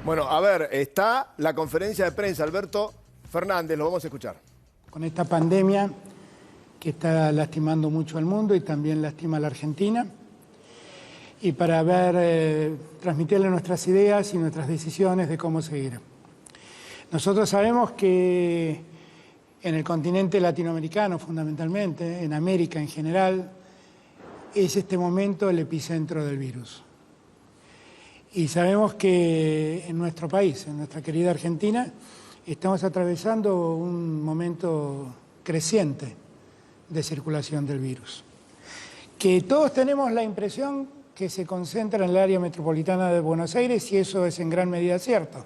Bueno, a ver, está la conferencia de prensa, Alberto Fernández, lo vamos a escuchar. Con esta pandemia que está lastimando mucho al mundo y también lastima a la Argentina, y para transmitirle nuestras ideas y nuestras decisiones de cómo seguir. Nosotros sabemos que en el continente latinoamericano, fundamentalmente, en América en general, es este momento el epicentro del virus. Y sabemos que en nuestro país, en nuestra querida Argentina, estamos atravesando un momento creciente de circulación del virus. Que todos tenemos la impresión que se concentra en el área metropolitana de Buenos Aires, y eso es en gran medida cierto,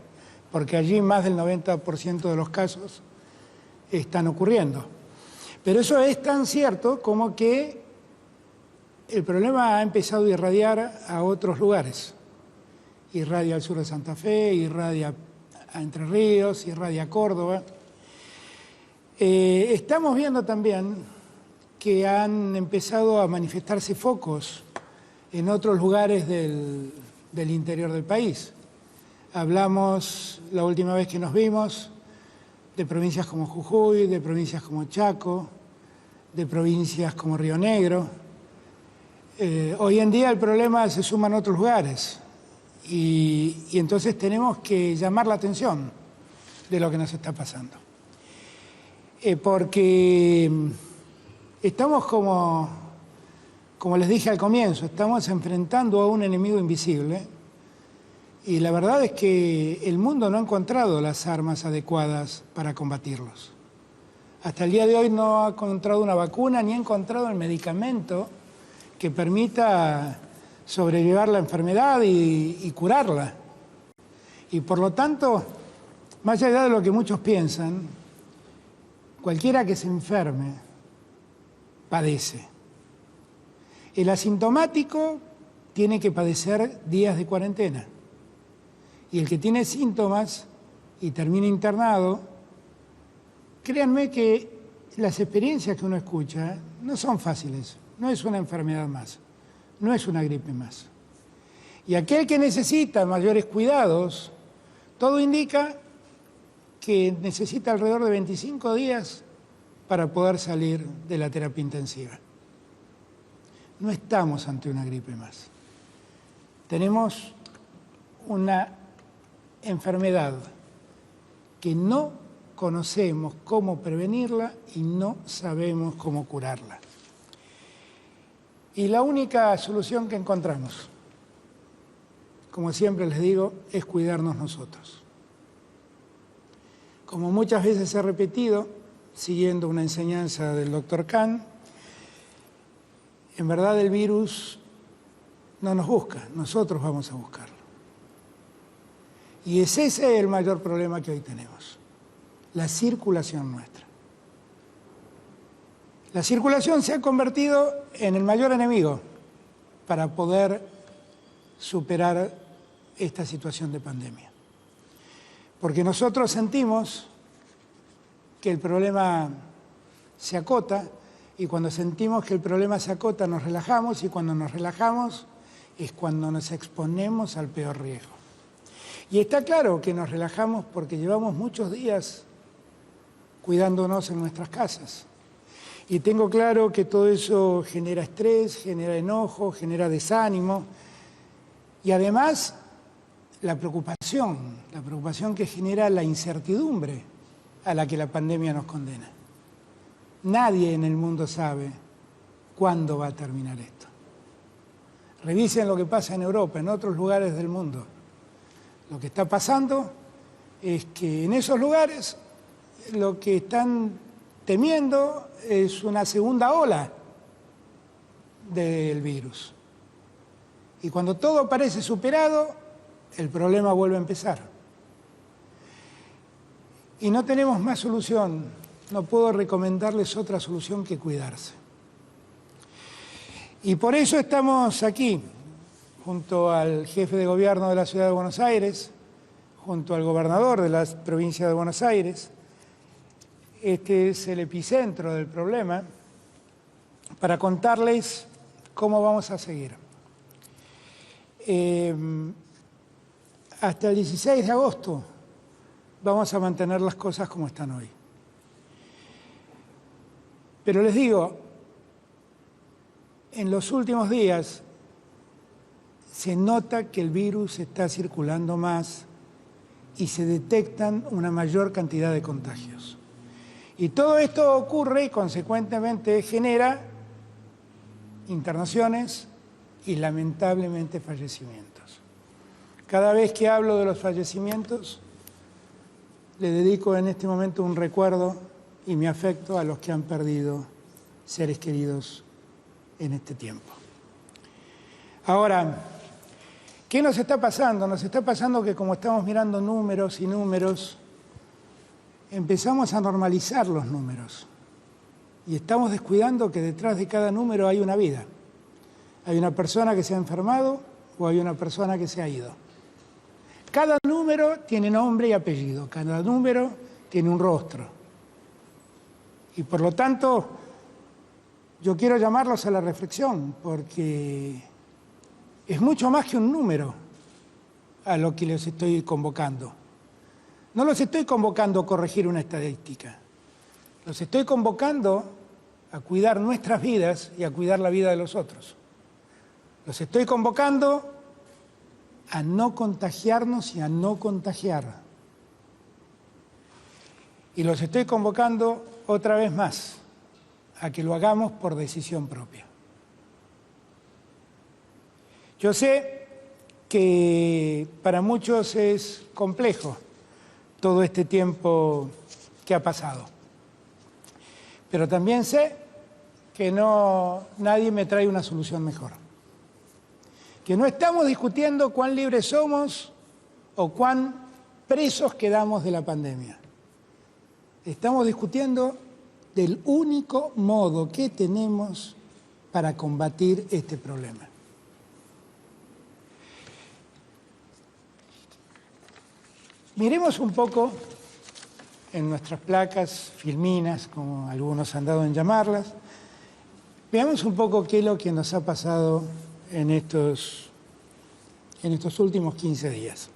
porque allí más del 90% de los casos están ocurriendo. Pero eso es tan cierto como que el problema ha empezado a irradiar a otros lugares. Irradia al sur de Santa Fe, irradia a Entre Ríos, irradia a Córdoba. Estamos viendo también que han empezado a manifestarse focos en otros lugares del interior del país. Hablamos la última vez que nos vimos de provincias como Jujuy, de provincias como Chaco, de provincias como Río Negro. Hoy en día el problema se suma en otros lugares y entonces tenemos que llamar la atención de lo que nos está pasando. Porque estamos como les dije al comienzo, estamos enfrentando a un enemigo invisible y la verdad es que el mundo no ha encontrado las armas adecuadas para combatirlos. Hasta el día de hoy no ha encontrado una vacuna ni ha encontrado el medicamento que permita sobrellevar la enfermedad y curarla. Y por lo tanto, más allá de lo que muchos piensan, cualquiera que se enferme padece. El asintomático tiene que padecer días de cuarentena. Y el que tiene síntomas y termina internado, créanme que las experiencias que uno escucha no son fáciles. No es una enfermedad más, no es una gripe más. Y aquel que necesita mayores cuidados, todo indica que necesita alrededor de 25 días para poder salir de la terapia intensiva. No estamos ante una gripe más. Tenemos una enfermedad que no conocemos cómo prevenirla y no sabemos cómo curarla. Y la única solución que encontramos, como siempre les digo, es cuidarnos nosotros. Como muchas veces he repetido, siguiendo una enseñanza del Dr. Kahn, en verdad el virus no nos busca, nosotros vamos a buscarlo. Y es ese el mayor problema que hoy tenemos, la circulación nuestra. La circulación se ha convertido en el mayor enemigo para poder superar esta situación de pandemia. Porque nosotros sentimos que el problema se acota, y cuando sentimos que el problema se acota nos relajamos, y cuando nos relajamos es cuando nos exponemos al peor riesgo. Y está claro que nos relajamos porque llevamos muchos días cuidándonos en nuestras casas. Y tengo claro que todo eso genera estrés, genera enojo, genera desánimo. Y además, la preocupación que genera la incertidumbre a la que la pandemia nos condena. Nadie en el mundo sabe cuándo va a terminar esto. Revisen lo que pasa en Europa, en otros lugares del mundo. Lo que está pasando es que en esos lugares lo que están temiendo es una segunda ola del virus. Y cuando todo parece superado, el problema vuelve a empezar. Y no tenemos más solución, no puedo recomendarles otra solución que cuidarse. Y por eso estamos aquí, junto al jefe de gobierno de la Ciudad de Buenos Aires, junto al gobernador de la provincia de Buenos Aires. Este es el epicentro del problema, para contarles cómo vamos a seguir. hasta el 16 de agosto vamos a mantener las cosas como están hoy. Pero les digo, en los últimos días se nota que el virus está circulando más y se detectan una mayor cantidad de contagios. Y todo esto ocurre y consecuentemente genera internaciones y lamentablemente fallecimientos. Cada vez que hablo de los fallecimientos, le dedico en este momento un recuerdo y mi afecto a los que han perdido seres queridos en este tiempo. Ahora, ¿qué nos está pasando? Nos está pasando que como estamos mirando números y números, empezamos a normalizar los números y estamos descuidando que detrás de cada número hay una vida. Hay una persona que se ha enfermado o hay una persona que se ha ido. Cada número tiene nombre y apellido, cada número tiene un rostro. Y por lo tanto, yo quiero llamarlos a la reflexión, porque es mucho más que un número a lo que les estoy convocando. No los estoy convocando a corregir una estadística, los estoy convocando a cuidar nuestras vidas y a cuidar la vida de los otros. Los estoy convocando a no contagiarnos y a no contagiar. Y los estoy convocando otra vez más a que lo hagamos por decisión propia. Yo sé que para muchos es complejo todo este tiempo que ha pasado, pero también sé que nadie me trae una solución mejor. Que no estamos discutiendo cuán libres somos o cuán presos quedamos de la pandemia. Estamos discutiendo del único modo que tenemos para combatir este problema. Miremos un poco en nuestras placas, filminas, como algunos han dado en llamarlas. Veamos un poco qué es lo que nos ha pasado en estos últimos 15 días.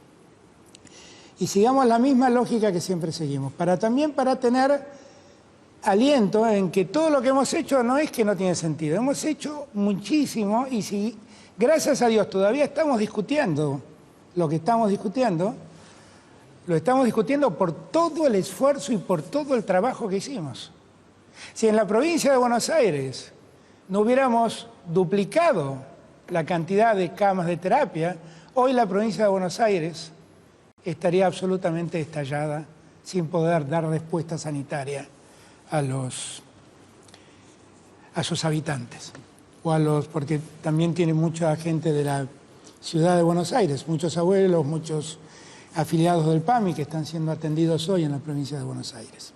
Y sigamos la misma lógica que siempre seguimos, también para tener aliento en que todo lo que hemos hecho no es que no tiene sentido. Hemos hecho muchísimo y si, gracias a Dios, todavía estamos discutiendo lo que estamos discutiendo, lo estamos discutiendo por todo el esfuerzo y por todo el trabajo que hicimos. Si en la provincia de Buenos Aires no hubiéramos duplicado la cantidad de camas de terapia, hoy la provincia de Buenos Aires estaría absolutamente estallada sin poder dar respuesta sanitaria a sus habitantes, porque también tiene mucha gente de la ciudad de Buenos Aires, muchos abuelos, muchos afiliados del PAMI que están siendo atendidos hoy en la provincia de Buenos Aires.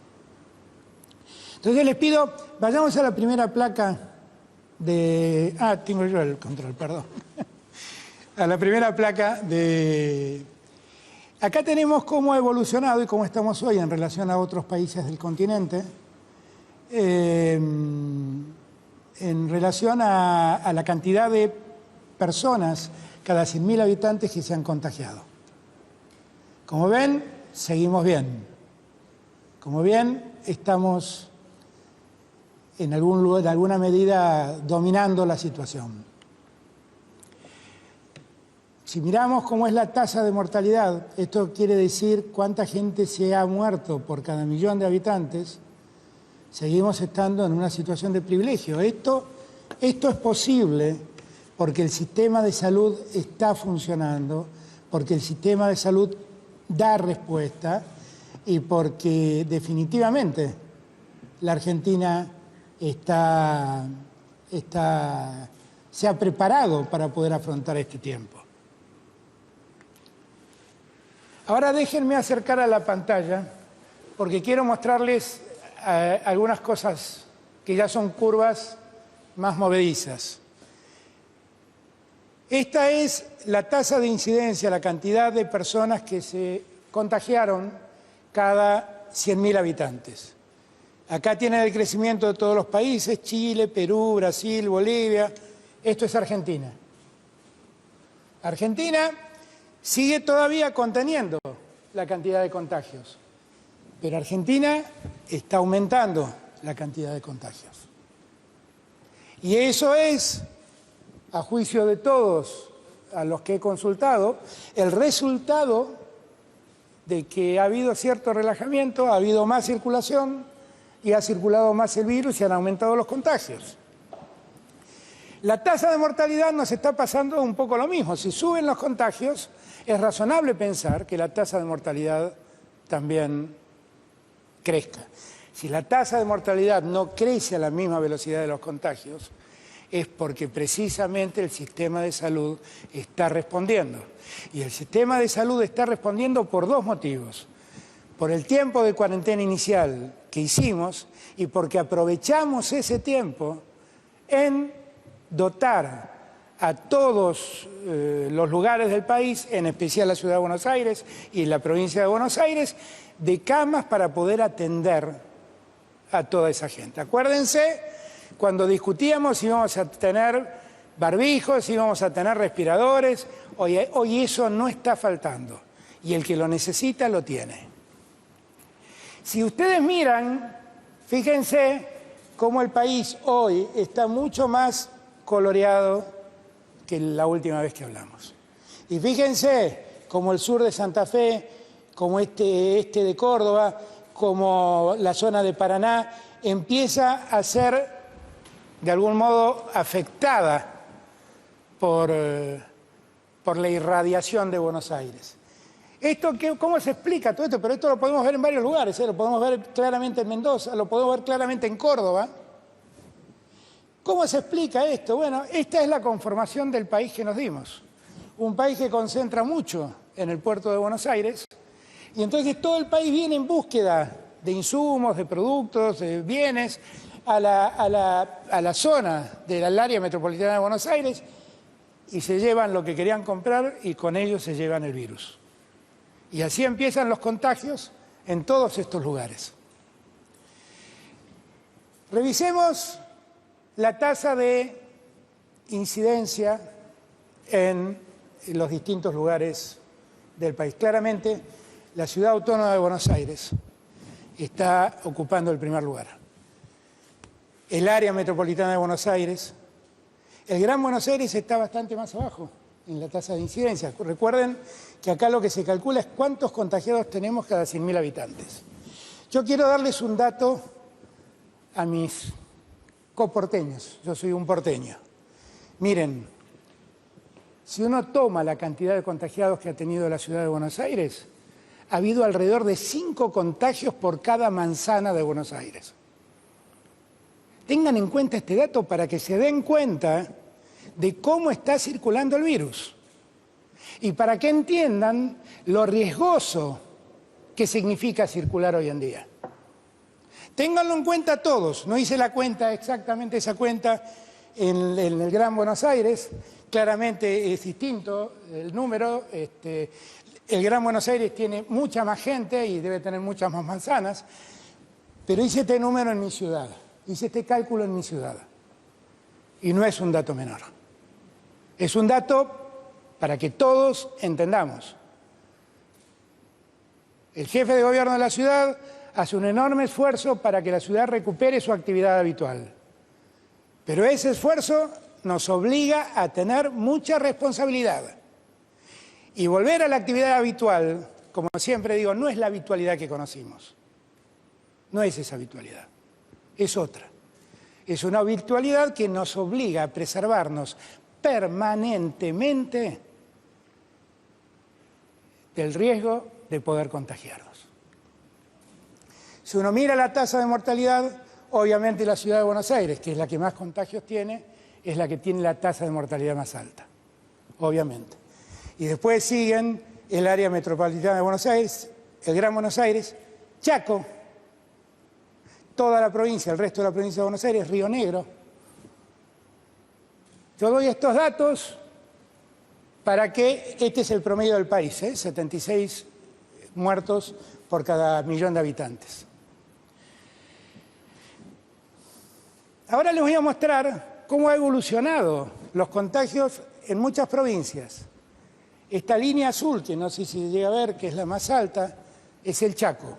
Entonces les pido, vayamos a la primera placa de... tengo yo el control, perdón. A la primera placa de... Acá tenemos cómo ha evolucionado y cómo estamos hoy en relación a otros países del continente, en relación a la cantidad de personas cada 100.000 habitantes que se han contagiado. Como ven, seguimos bien. Como ven, estamos en alguna medida dominando la situación. Si miramos cómo es la tasa de mortalidad, esto quiere decir cuánta gente se ha muerto por cada 1.000.000 de habitantes, seguimos estando en una situación de privilegio. Esto es posible porque el sistema de salud está funcionando, porque el sistema de salud da respuesta y porque definitivamente la Argentina se ha preparado para poder afrontar este tiempo. Ahora déjenme acercar a la pantalla porque quiero mostrarles algunas cosas que ya son curvas más movedizas. Esta es la tasa de incidencia, la cantidad de personas que se contagiaron cada 100.000 habitantes. Acá tienen el crecimiento de todos los países, Chile, Perú, Brasil, Bolivia. Esto es Argentina. Argentina sigue todavía conteniendo la cantidad de contagios, pero Argentina está aumentando la cantidad de contagios. Y eso es, a juicio de todos a los que he consultado, el resultado de que ha habido cierto relajamiento, ha habido más circulación y ha circulado más el virus y han aumentado los contagios. La tasa de mortalidad nos está pasando un poco lo mismo. Si suben los contagios, es razonable pensar que la tasa de mortalidad también crezca. Si la tasa de mortalidad no crece a la misma velocidad de los contagios, es porque precisamente el sistema de salud está respondiendo. Y el sistema de salud está respondiendo por dos motivos. Por el tiempo de cuarentena inicial que hicimos y porque aprovechamos ese tiempo en dotar a todos los lugares del país, en especial la Ciudad de Buenos Aires y la provincia de Buenos Aires, de camas para poder atender a toda esa gente. Acuérdense cuando discutíamos si íbamos a tener barbijos, si íbamos a tener respiradores, hoy eso no está faltando y el que lo necesita lo tiene. Si ustedes miran, fíjense cómo el país hoy está mucho más coloreado que la última vez que hablamos. Y fíjense cómo el sur de Santa Fe, como este de Córdoba, como la zona de Paraná, empieza a ser de algún modo afectada por la irradiación de Buenos Aires. ¿Cómo se explica todo esto? Pero esto lo podemos ver en varios lugares, lo podemos ver claramente en Mendoza, lo podemos ver claramente en Córdoba. ¿Cómo se explica esto? Bueno, esta es la conformación del país que nos dimos. Un país que concentra mucho en el puerto de Buenos Aires y entonces todo el país viene en búsqueda de insumos, de productos, de bienes a la zona del área metropolitana de Buenos Aires y se llevan lo que querían comprar y con ello se llevan el virus. Y así empiezan los contagios en todos estos lugares. Revisemos la tasa de incidencia en los distintos lugares del país. Claramente, la Ciudad Autónoma de Buenos Aires está ocupando el primer lugar. El área metropolitana de Buenos Aires, el Gran Buenos Aires está bastante más abajo en la tasa de incidencia. Recuerden que acá lo que se calcula es cuántos contagiados tenemos cada 100.000 habitantes. Yo quiero darles un dato a mis coporteños, yo soy un porteño. Miren, si uno toma la cantidad de contagiados que ha tenido la Ciudad de Buenos Aires, ha habido alrededor de 5 contagios por cada manzana de Buenos Aires. Tengan en cuenta este dato para que se den cuenta de cómo está circulando el virus y para que entiendan lo riesgoso que significa circular hoy en día. Ténganlo en cuenta todos, no hice la cuenta, exactamente esa cuenta en el Gran Buenos Aires, claramente es distinto el número, el Gran Buenos Aires tiene mucha más gente y debe tener muchas más manzanas, pero hice este número en mi ciudad. Hice este cálculo en mi ciudad y no es un dato menor. Es un dato para que todos entendamos. El jefe de gobierno de la ciudad hace un enorme esfuerzo para que la ciudad recupere su actividad habitual. Pero ese esfuerzo nos obliga a tener mucha responsabilidad. Y volver a la actividad habitual, como siempre digo, no es la habitualidad que conocimos. No es esa habitualidad. Es otra. Es una virtualidad que nos obliga a preservarnos permanentemente del riesgo de poder contagiarnos. Si uno mira la tasa de mortalidad, obviamente la Ciudad de Buenos Aires, que es la que más contagios tiene, es la que tiene la tasa de mortalidad más alta, obviamente. Y después siguen el área metropolitana de Buenos Aires, el Gran Buenos Aires, Chaco, toda la provincia, el resto de la provincia de Buenos Aires, Río Negro. Yo doy estos datos para que este es el promedio del país, 76 muertos por cada 1.000.000 de habitantes. Ahora les voy a mostrar cómo ha evolucionado los contagios en muchas provincias. Esta línea azul, que no sé si se llega a ver, que es la más alta, es el Chaco.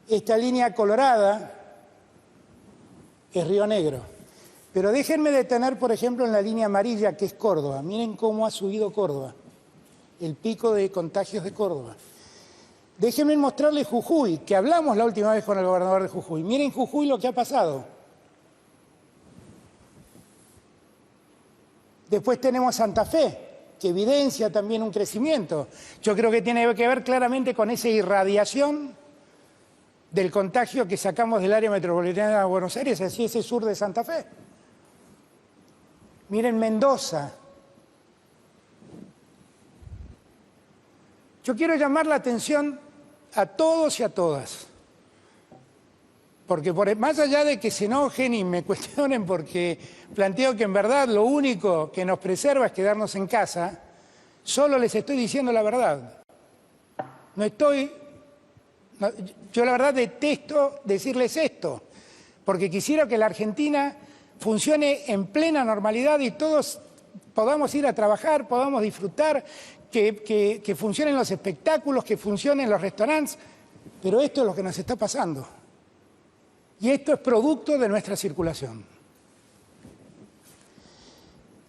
Esta línea colorada es Río Negro. Pero déjenme detener, por ejemplo, en la línea amarilla, que es Córdoba. Miren cómo ha subido Córdoba, el pico de contagios de Córdoba. Déjenme mostrarles Jujuy, que hablamos la última vez con el gobernador de Jujuy. Miren Jujuy lo que ha pasado. Después tenemos Santa Fe, que evidencia también un crecimiento. Yo creo que tiene que ver claramente con esa irradiación del contagio que sacamos del área metropolitana de Buenos Aires, así ese sur de Santa Fe. Miren Mendoza. Yo quiero llamar la atención a todos y a todas, porque más allá de que se enojen y me cuestionen porque planteo que en verdad lo único que nos preserva es quedarnos en casa, solo les estoy diciendo la verdad. Yo la verdad detesto decirles esto, porque quisiera que la Argentina funcione en plena normalidad y todos podamos ir a trabajar, podamos disfrutar, que funcionen los espectáculos, que funcionen los restaurantes, pero esto es lo que nos está pasando. Y esto es producto de nuestra circulación.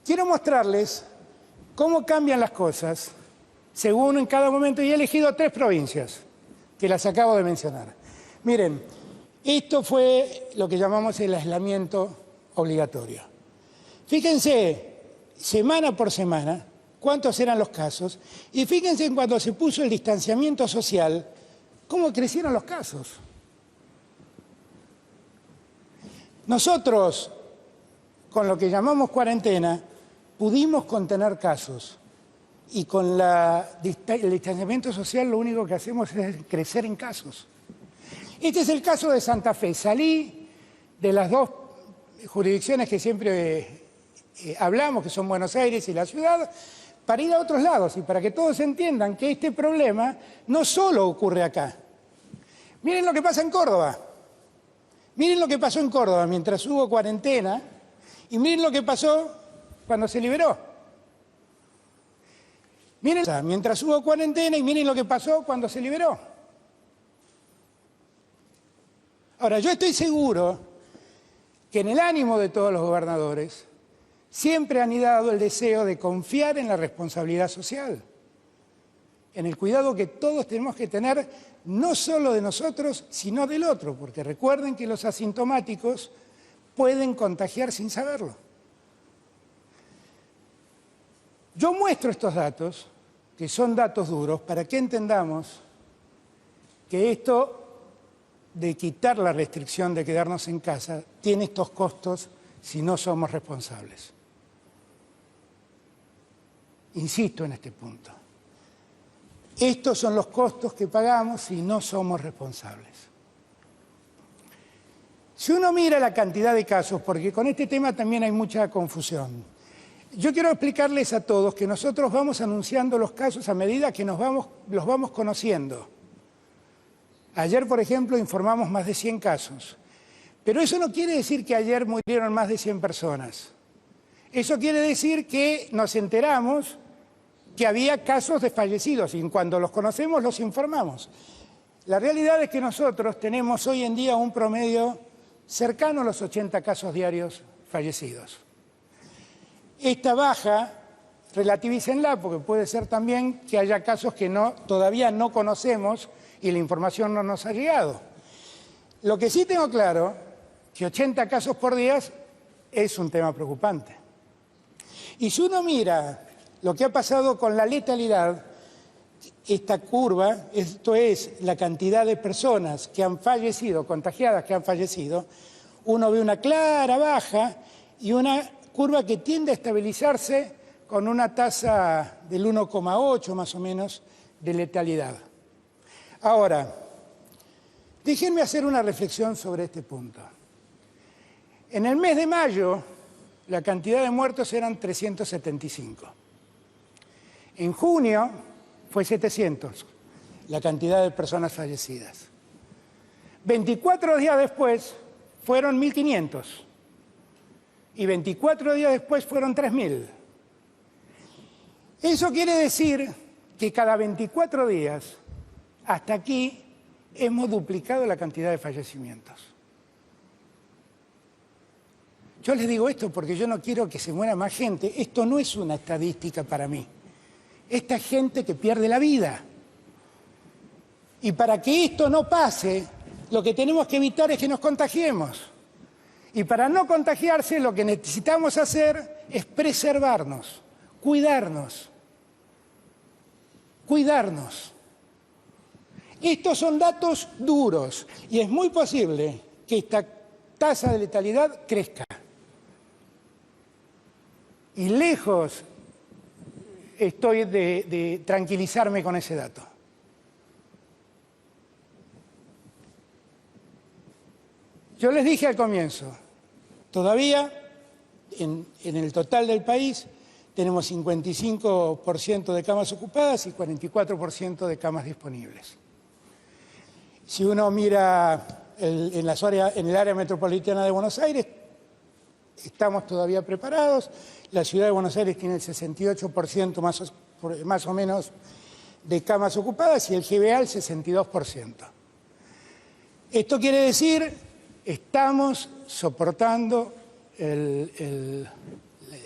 Quiero mostrarles cómo cambian las cosas según en cada momento, y he elegido 3 provincias que las acabo de mencionar. Miren, esto fue lo que llamamos el aislamiento obligatorio. Fíjense, semana por semana, cuántos eran los casos, y fíjense en cuando se puso el distanciamiento social, cómo crecieron los casos. Nosotros, con lo que llamamos cuarentena, pudimos contener casos, y con el distanciamiento social lo único que hacemos es crecer en casos. Este es el caso de Santa Fe. Salí de las 2 jurisdicciones que siempre hablamos, que son Buenos Aires y la ciudad, para ir a otros lados y para que todos entiendan que este problema no solo ocurre acá. Miren lo que pasa en Córdoba. Miren lo que pasó en Córdoba mientras hubo cuarentena y miren lo que pasó cuando se liberó. Miren, mientras hubo cuarentena y miren lo que pasó cuando se liberó. Ahora, yo estoy seguro que en el ánimo de todos los gobernadores siempre han anidado el deseo de confiar en la responsabilidad social, en el cuidado que todos tenemos que tener, no solo de nosotros, sino del otro, porque recuerden que los asintomáticos pueden contagiar sin saberlo. Yo muestro estos datos, que son datos duros, para que entendamos que esto de quitar la restricción de quedarnos en casa tiene estos costos si no somos responsables. Insisto en este punto. Estos son los costos que pagamos si no somos responsables. Si uno mira la cantidad de casos, porque con este tema también hay mucha confusión, yo quiero explicarles a todos que nosotros vamos anunciando los casos a medida que los vamos conociendo. Ayer, por ejemplo, informamos más de 100 casos. Pero eso no quiere decir que ayer murieron más de 100 personas. Eso quiere decir que nos enteramos que había casos de fallecidos y cuando los conocemos los informamos. La realidad es que nosotros tenemos hoy en día un promedio cercano a los 80 casos diarios fallecidos. Esta baja, relativícenla, porque puede ser también que haya casos que todavía no conocemos y la información no nos ha llegado. Lo que sí tengo claro, que 80 casos por día es un tema preocupante. Y si uno mira lo que ha pasado con la letalidad, esta curva, esto es la cantidad de personas que han fallecido, contagiadas que han fallecido, uno ve una clara baja y una curva que tiende a estabilizarse con una tasa del 1,8 más o menos de letalidad. Ahora, déjenme hacer una reflexión sobre este punto. En el mes de mayo, la cantidad de muertos eran 375. En junio fue 700, la cantidad de personas fallecidas. 24 días después fueron 1.500. Y 24 días después fueron 3.000. Eso quiere decir que cada 24 días, hasta aquí, hemos duplicado la cantidad de fallecimientos. Yo les digo esto porque yo no quiero que se muera más gente. Esto no es una estadística para mí. Esta es gente que pierde la vida. Y para que esto no pase, lo que tenemos que evitar es que nos contagiemos. Y para no contagiarse, lo que necesitamos hacer es preservarnos, cuidarnos. Cuidarnos. Estos son datos duros y es muy posible que esta tasa de letalidad crezca. Y lejos estoy de tranquilizarme con ese dato. Yo les dije al comienzo, todavía en el total del país tenemos 55% de camas ocupadas y 44% de camas disponibles. Si uno mira en el área metropolitana de Buenos Aires, estamos todavía preparados. La ciudad de Buenos Aires tiene el 68% más o menos de camas ocupadas y el GBA el 62%. Esto quiere decir, estamos soportando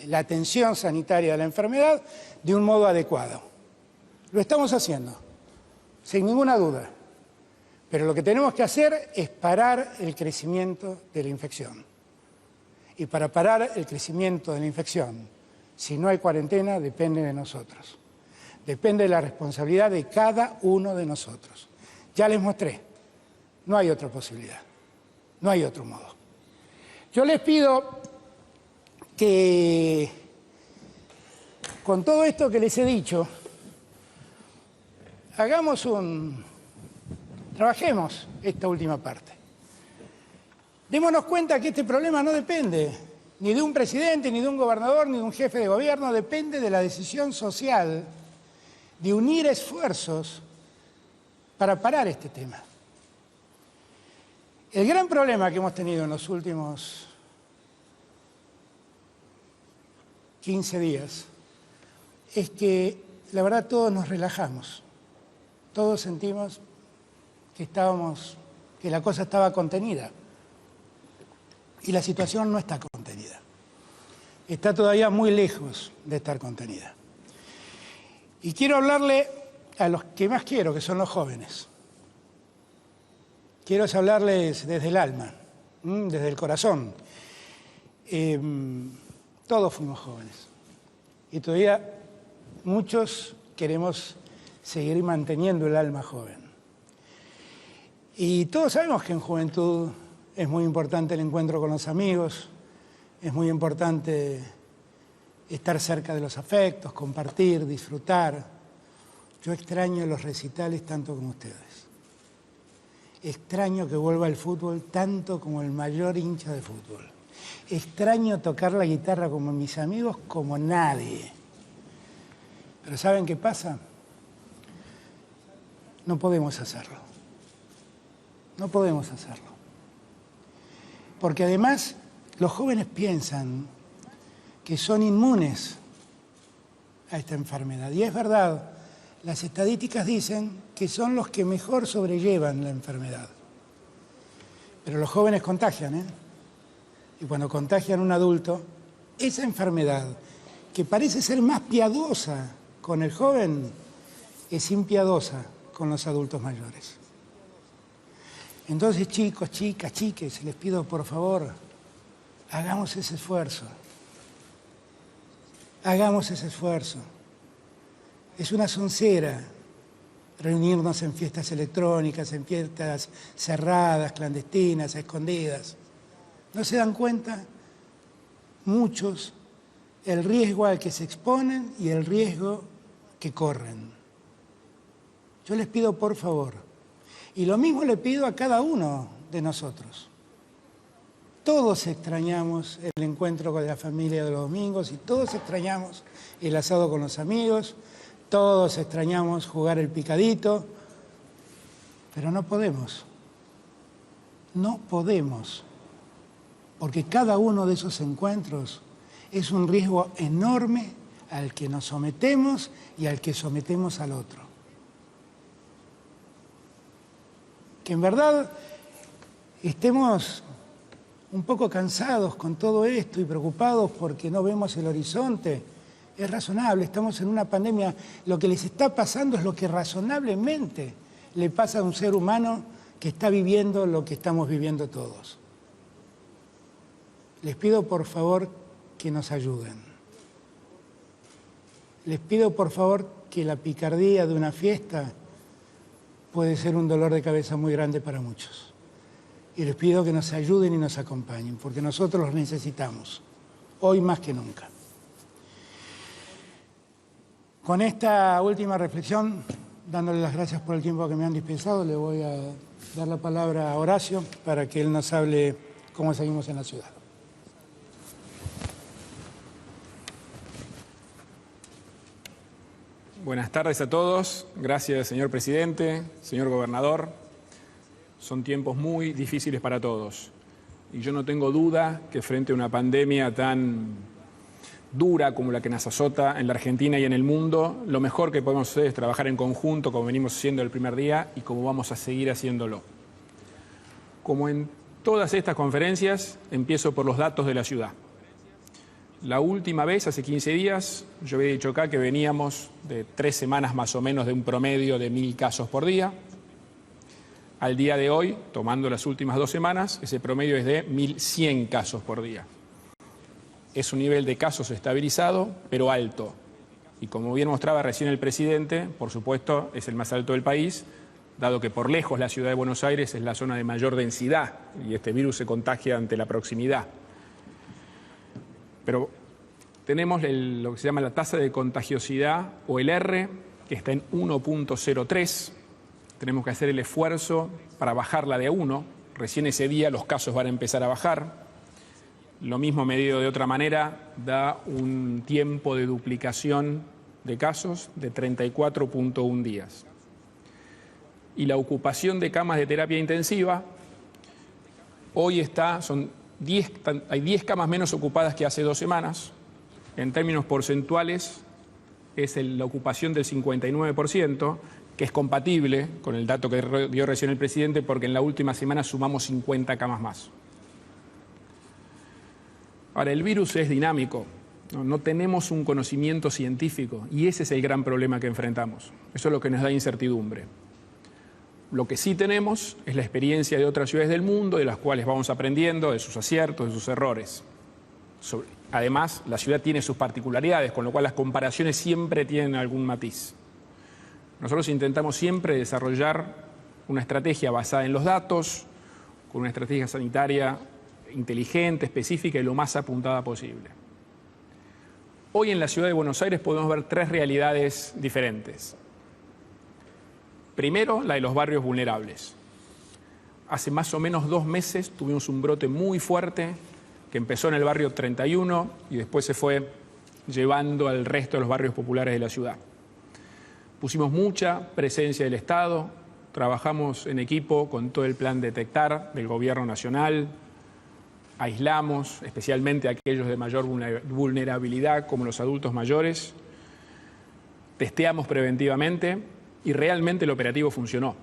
la atención sanitaria de la enfermedad de un modo adecuado. Lo estamos haciendo, sin ninguna duda. Pero lo que tenemos que hacer es parar el crecimiento de la infección. Y para parar el crecimiento de la infección, si no hay cuarentena, depende de nosotros. Depende de la responsabilidad de cada uno de nosotros. Ya les mostré, no hay otra posibilidad, no hay otro modo. Yo les pido que, con todo esto que les he dicho, trabajemos esta última parte. Démonos cuenta que este problema no depende ni de un presidente, ni de un gobernador, ni de un jefe de gobierno, depende de la decisión social de unir esfuerzos para parar este tema. El gran problema que hemos tenido en los últimos 15 días es que, la verdad, todos nos relajamos. Todos sentimos que la cosa estaba contenida. Y la situación no está contenida. Está todavía muy lejos de estar contenida. Y quiero hablarle a los que más quiero, que son los jóvenes. Quiero hablarles desde el alma, desde el corazón. Todos fuimos jóvenes. Y todavía muchos queremos seguir manteniendo el alma joven. Y todos sabemos que en juventud es muy importante el encuentro con los amigos, es muy importante estar cerca de los afectos, compartir, disfrutar. Yo extraño los recitales tanto como ustedes. Extraño que vuelva el fútbol tanto como el mayor hincha de fútbol. Extraño tocar la guitarra como mis amigos, como nadie. Pero ¿saben qué pasa? No podemos hacerlo. No podemos hacerlo. Porque además los jóvenes piensan que son inmunes a esta enfermedad. Y es verdad, las estadísticas dicen que son los que mejor sobrellevan la enfermedad. Pero los jóvenes contagian, ¿eh? Y cuando contagian a un adulto, esa enfermedad, que parece ser más piadosa con el joven, es impiadosa con los adultos mayores. Entonces, chicos, chicas, chiques, les pido por favor, hagamos ese esfuerzo. Hagamos ese esfuerzo. Es una soncera reunirnos en fiestas electrónicas, en fiestas cerradas, clandestinas, escondidas. ¿No se dan cuenta? Muchos, el riesgo al que se exponen y el riesgo que corren. Yo les pido por favor, y lo mismo le pido a cada uno de nosotros. Todos extrañamos el encuentro con la familia de los domingos y todos extrañamos el asado con los amigos, todos extrañamos jugar el picadito, pero no podemos. No podemos, porque cada uno de esos encuentros es un riesgo enorme al que nos sometemos y al que sometemos al otro. Que en verdad estemos un poco cansados con todo esto y preocupados porque no vemos el horizonte, es razonable. Estamos en una pandemia. Lo que les está pasando es lo que razonablemente le pasa a un ser humano que está viviendo lo que estamos viviendo todos. Les pido por favor que nos ayuden. Les pido por favor que la picardía de una fiesta puede ser un dolor de cabeza muy grande para muchos. Y les pido que nos ayuden y nos acompañen, porque nosotros los necesitamos, hoy más que nunca. Con esta última reflexión, dándole las gracias por el tiempo que me han dispensado, le voy a dar la palabra a Horacio para que él nos hable cómo seguimos en la ciudad. Buenas tardes a todos. Gracias, señor presidente, señor gobernador. Son tiempos muy difíciles para todos. Y yo no tengo duda que frente a una pandemia tan dura como la que nos azota en la Argentina y en el mundo, lo mejor que podemos hacer es trabajar en conjunto, como venimos haciendo el primer día y como vamos a seguir haciéndolo. Como en todas estas conferencias, empiezo por los datos de la ciudad. La última vez, hace 15 días, yo había dicho acá que veníamos de 3 semanas más o menos de un promedio de 1000 casos por día. Al día de hoy, tomando las últimas 2 semanas, ese promedio es de 1100 casos por día. Es un nivel de casos estabilizado, pero alto. Y como bien mostraba recién el presidente, por supuesto, es el más alto del país, dado que por lejos la ciudad de Buenos Aires es la zona de mayor densidad y este virus se contagia ante la proximidad. Pero tenemos lo que se llama la tasa de contagiosidad, o el R, que está en 1.03. Tenemos que hacer el esfuerzo para bajarla de 1. Recién ese día los casos van a empezar a bajar. Lo mismo medido de otra manera da un tiempo de duplicación de casos de 34.1 días. Y la ocupación de camas de terapia intensiva hoy hay 10 camas menos ocupadas que hace 2 semanas. En términos porcentuales es la ocupación del 59%, que es compatible con el dato que dio recién el presidente, porque en la última semana sumamos 50 camas más. Ahora, el virus es dinámico, no tenemos un conocimiento científico y ese es el gran problema que enfrentamos. Eso es lo que nos da incertidumbre. Lo que sí tenemos es la experiencia de otras ciudades del mundo, de las cuales vamos aprendiendo, de sus aciertos, de sus errores. Además, la ciudad tiene sus particularidades, con lo cual las comparaciones siempre tienen algún matiz. Nosotros intentamos siempre desarrollar una estrategia basada en los datos, con una estrategia sanitaria inteligente, específica y lo más apuntada posible. Hoy en la ciudad de Buenos Aires podemos ver 3 realidades diferentes. Primero, la de los barrios vulnerables. Hace más o menos 2 meses tuvimos un brote muy fuerte que empezó en el barrio 31 y después se fue llevando al resto de los barrios populares de la ciudad. Pusimos mucha presencia del Estado, trabajamos en equipo con todo el plan Detectar del Gobierno Nacional, aislamos especialmente a aquellos de mayor vulnerabilidad como los adultos mayores, testeamos preventivamente y realmente el operativo funcionó.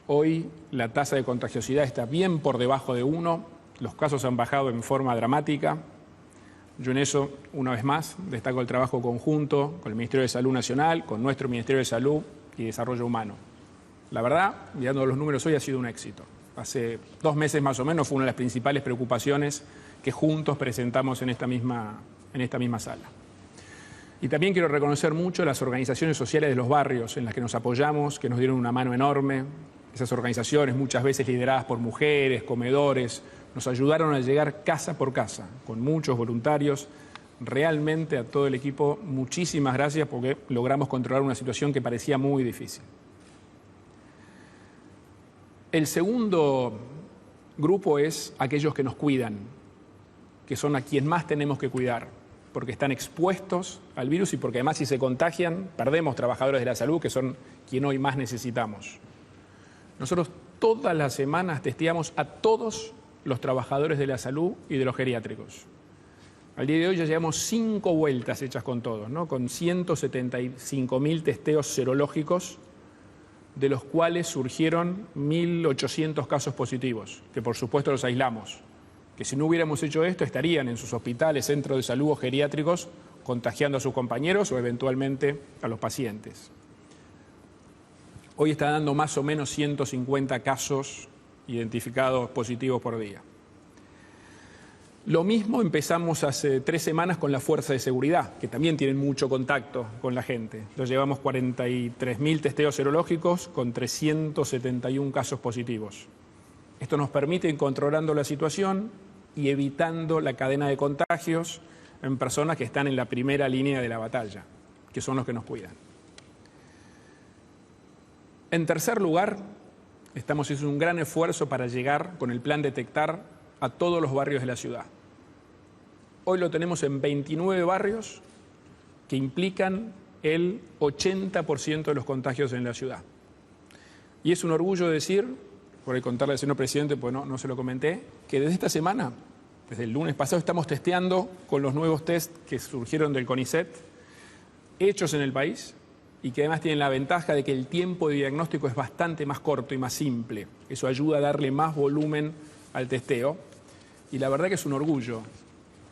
Hoy la tasa de contagiosidad está bien por debajo de 1, los casos han bajado en forma dramática. Yo en eso, una vez más, destaco el trabajo conjunto con el Ministerio de Salud Nacional, con nuestro Ministerio de Salud y Desarrollo Humano. La verdad, mirando los números hoy, ha sido un éxito. Hace 2 meses más o menos fue una de las principales preocupaciones que juntos presentamos en esta misma sala. Y también quiero reconocer mucho las organizaciones sociales de los barrios en las que nos apoyamos, que nos dieron una mano enorme. Esas organizaciones, muchas veces lideradas por mujeres, comedores, nos ayudaron a llegar casa por casa, con muchos voluntarios. Realmente a todo el equipo, muchísimas gracias porque logramos controlar una situación que parecía muy difícil. El segundo grupo es aquellos que nos cuidan, que son a quien más tenemos que cuidar, porque están expuestos al virus y porque además si se contagian, perdemos trabajadores de la salud, que son quien hoy más necesitamos. Nosotros todas las semanas testeamos a todos los trabajadores de la salud y de los geriátricos. Al día de hoy ya llevamos 5 vueltas hechas con todos, ¿no? Con 175.000 testeos serológicos, de los cuales surgieron 1.800 casos positivos, que por supuesto los aislamos. Que si no hubiéramos hecho esto, estarían en sus hospitales, centros de salud o geriátricos, contagiando a sus compañeros o eventualmente a los pacientes. Hoy está dando más o menos 150 casos identificados positivos por día. Lo mismo empezamos hace 3 semanas con la fuerza de seguridad, que también tienen mucho contacto con la gente. Nos llevamos 43.000 testeos serológicos con 371 casos positivos. Esto nos permite ir controlando la situación y evitando la cadena de contagios en personas que están en la primera línea de la batalla, que son los que nos cuidan. En tercer lugar, estamos haciendo un gran esfuerzo para llegar con el plan Detectar a todos los barrios de la ciudad. Hoy lo tenemos en 29 barrios que implican el 80% de los contagios en la ciudad. Y es un orgullo decir, por ahí contarle al señor presidente, pues no se lo comenté, que desde esta semana, desde el lunes pasado, estamos testeando con los nuevos test que surgieron del CONICET, hechos en el país, y que además tienen la ventaja de que el tiempo de diagnóstico es bastante más corto y más simple. Eso ayuda a darle más volumen al testeo. Y la verdad que es un orgullo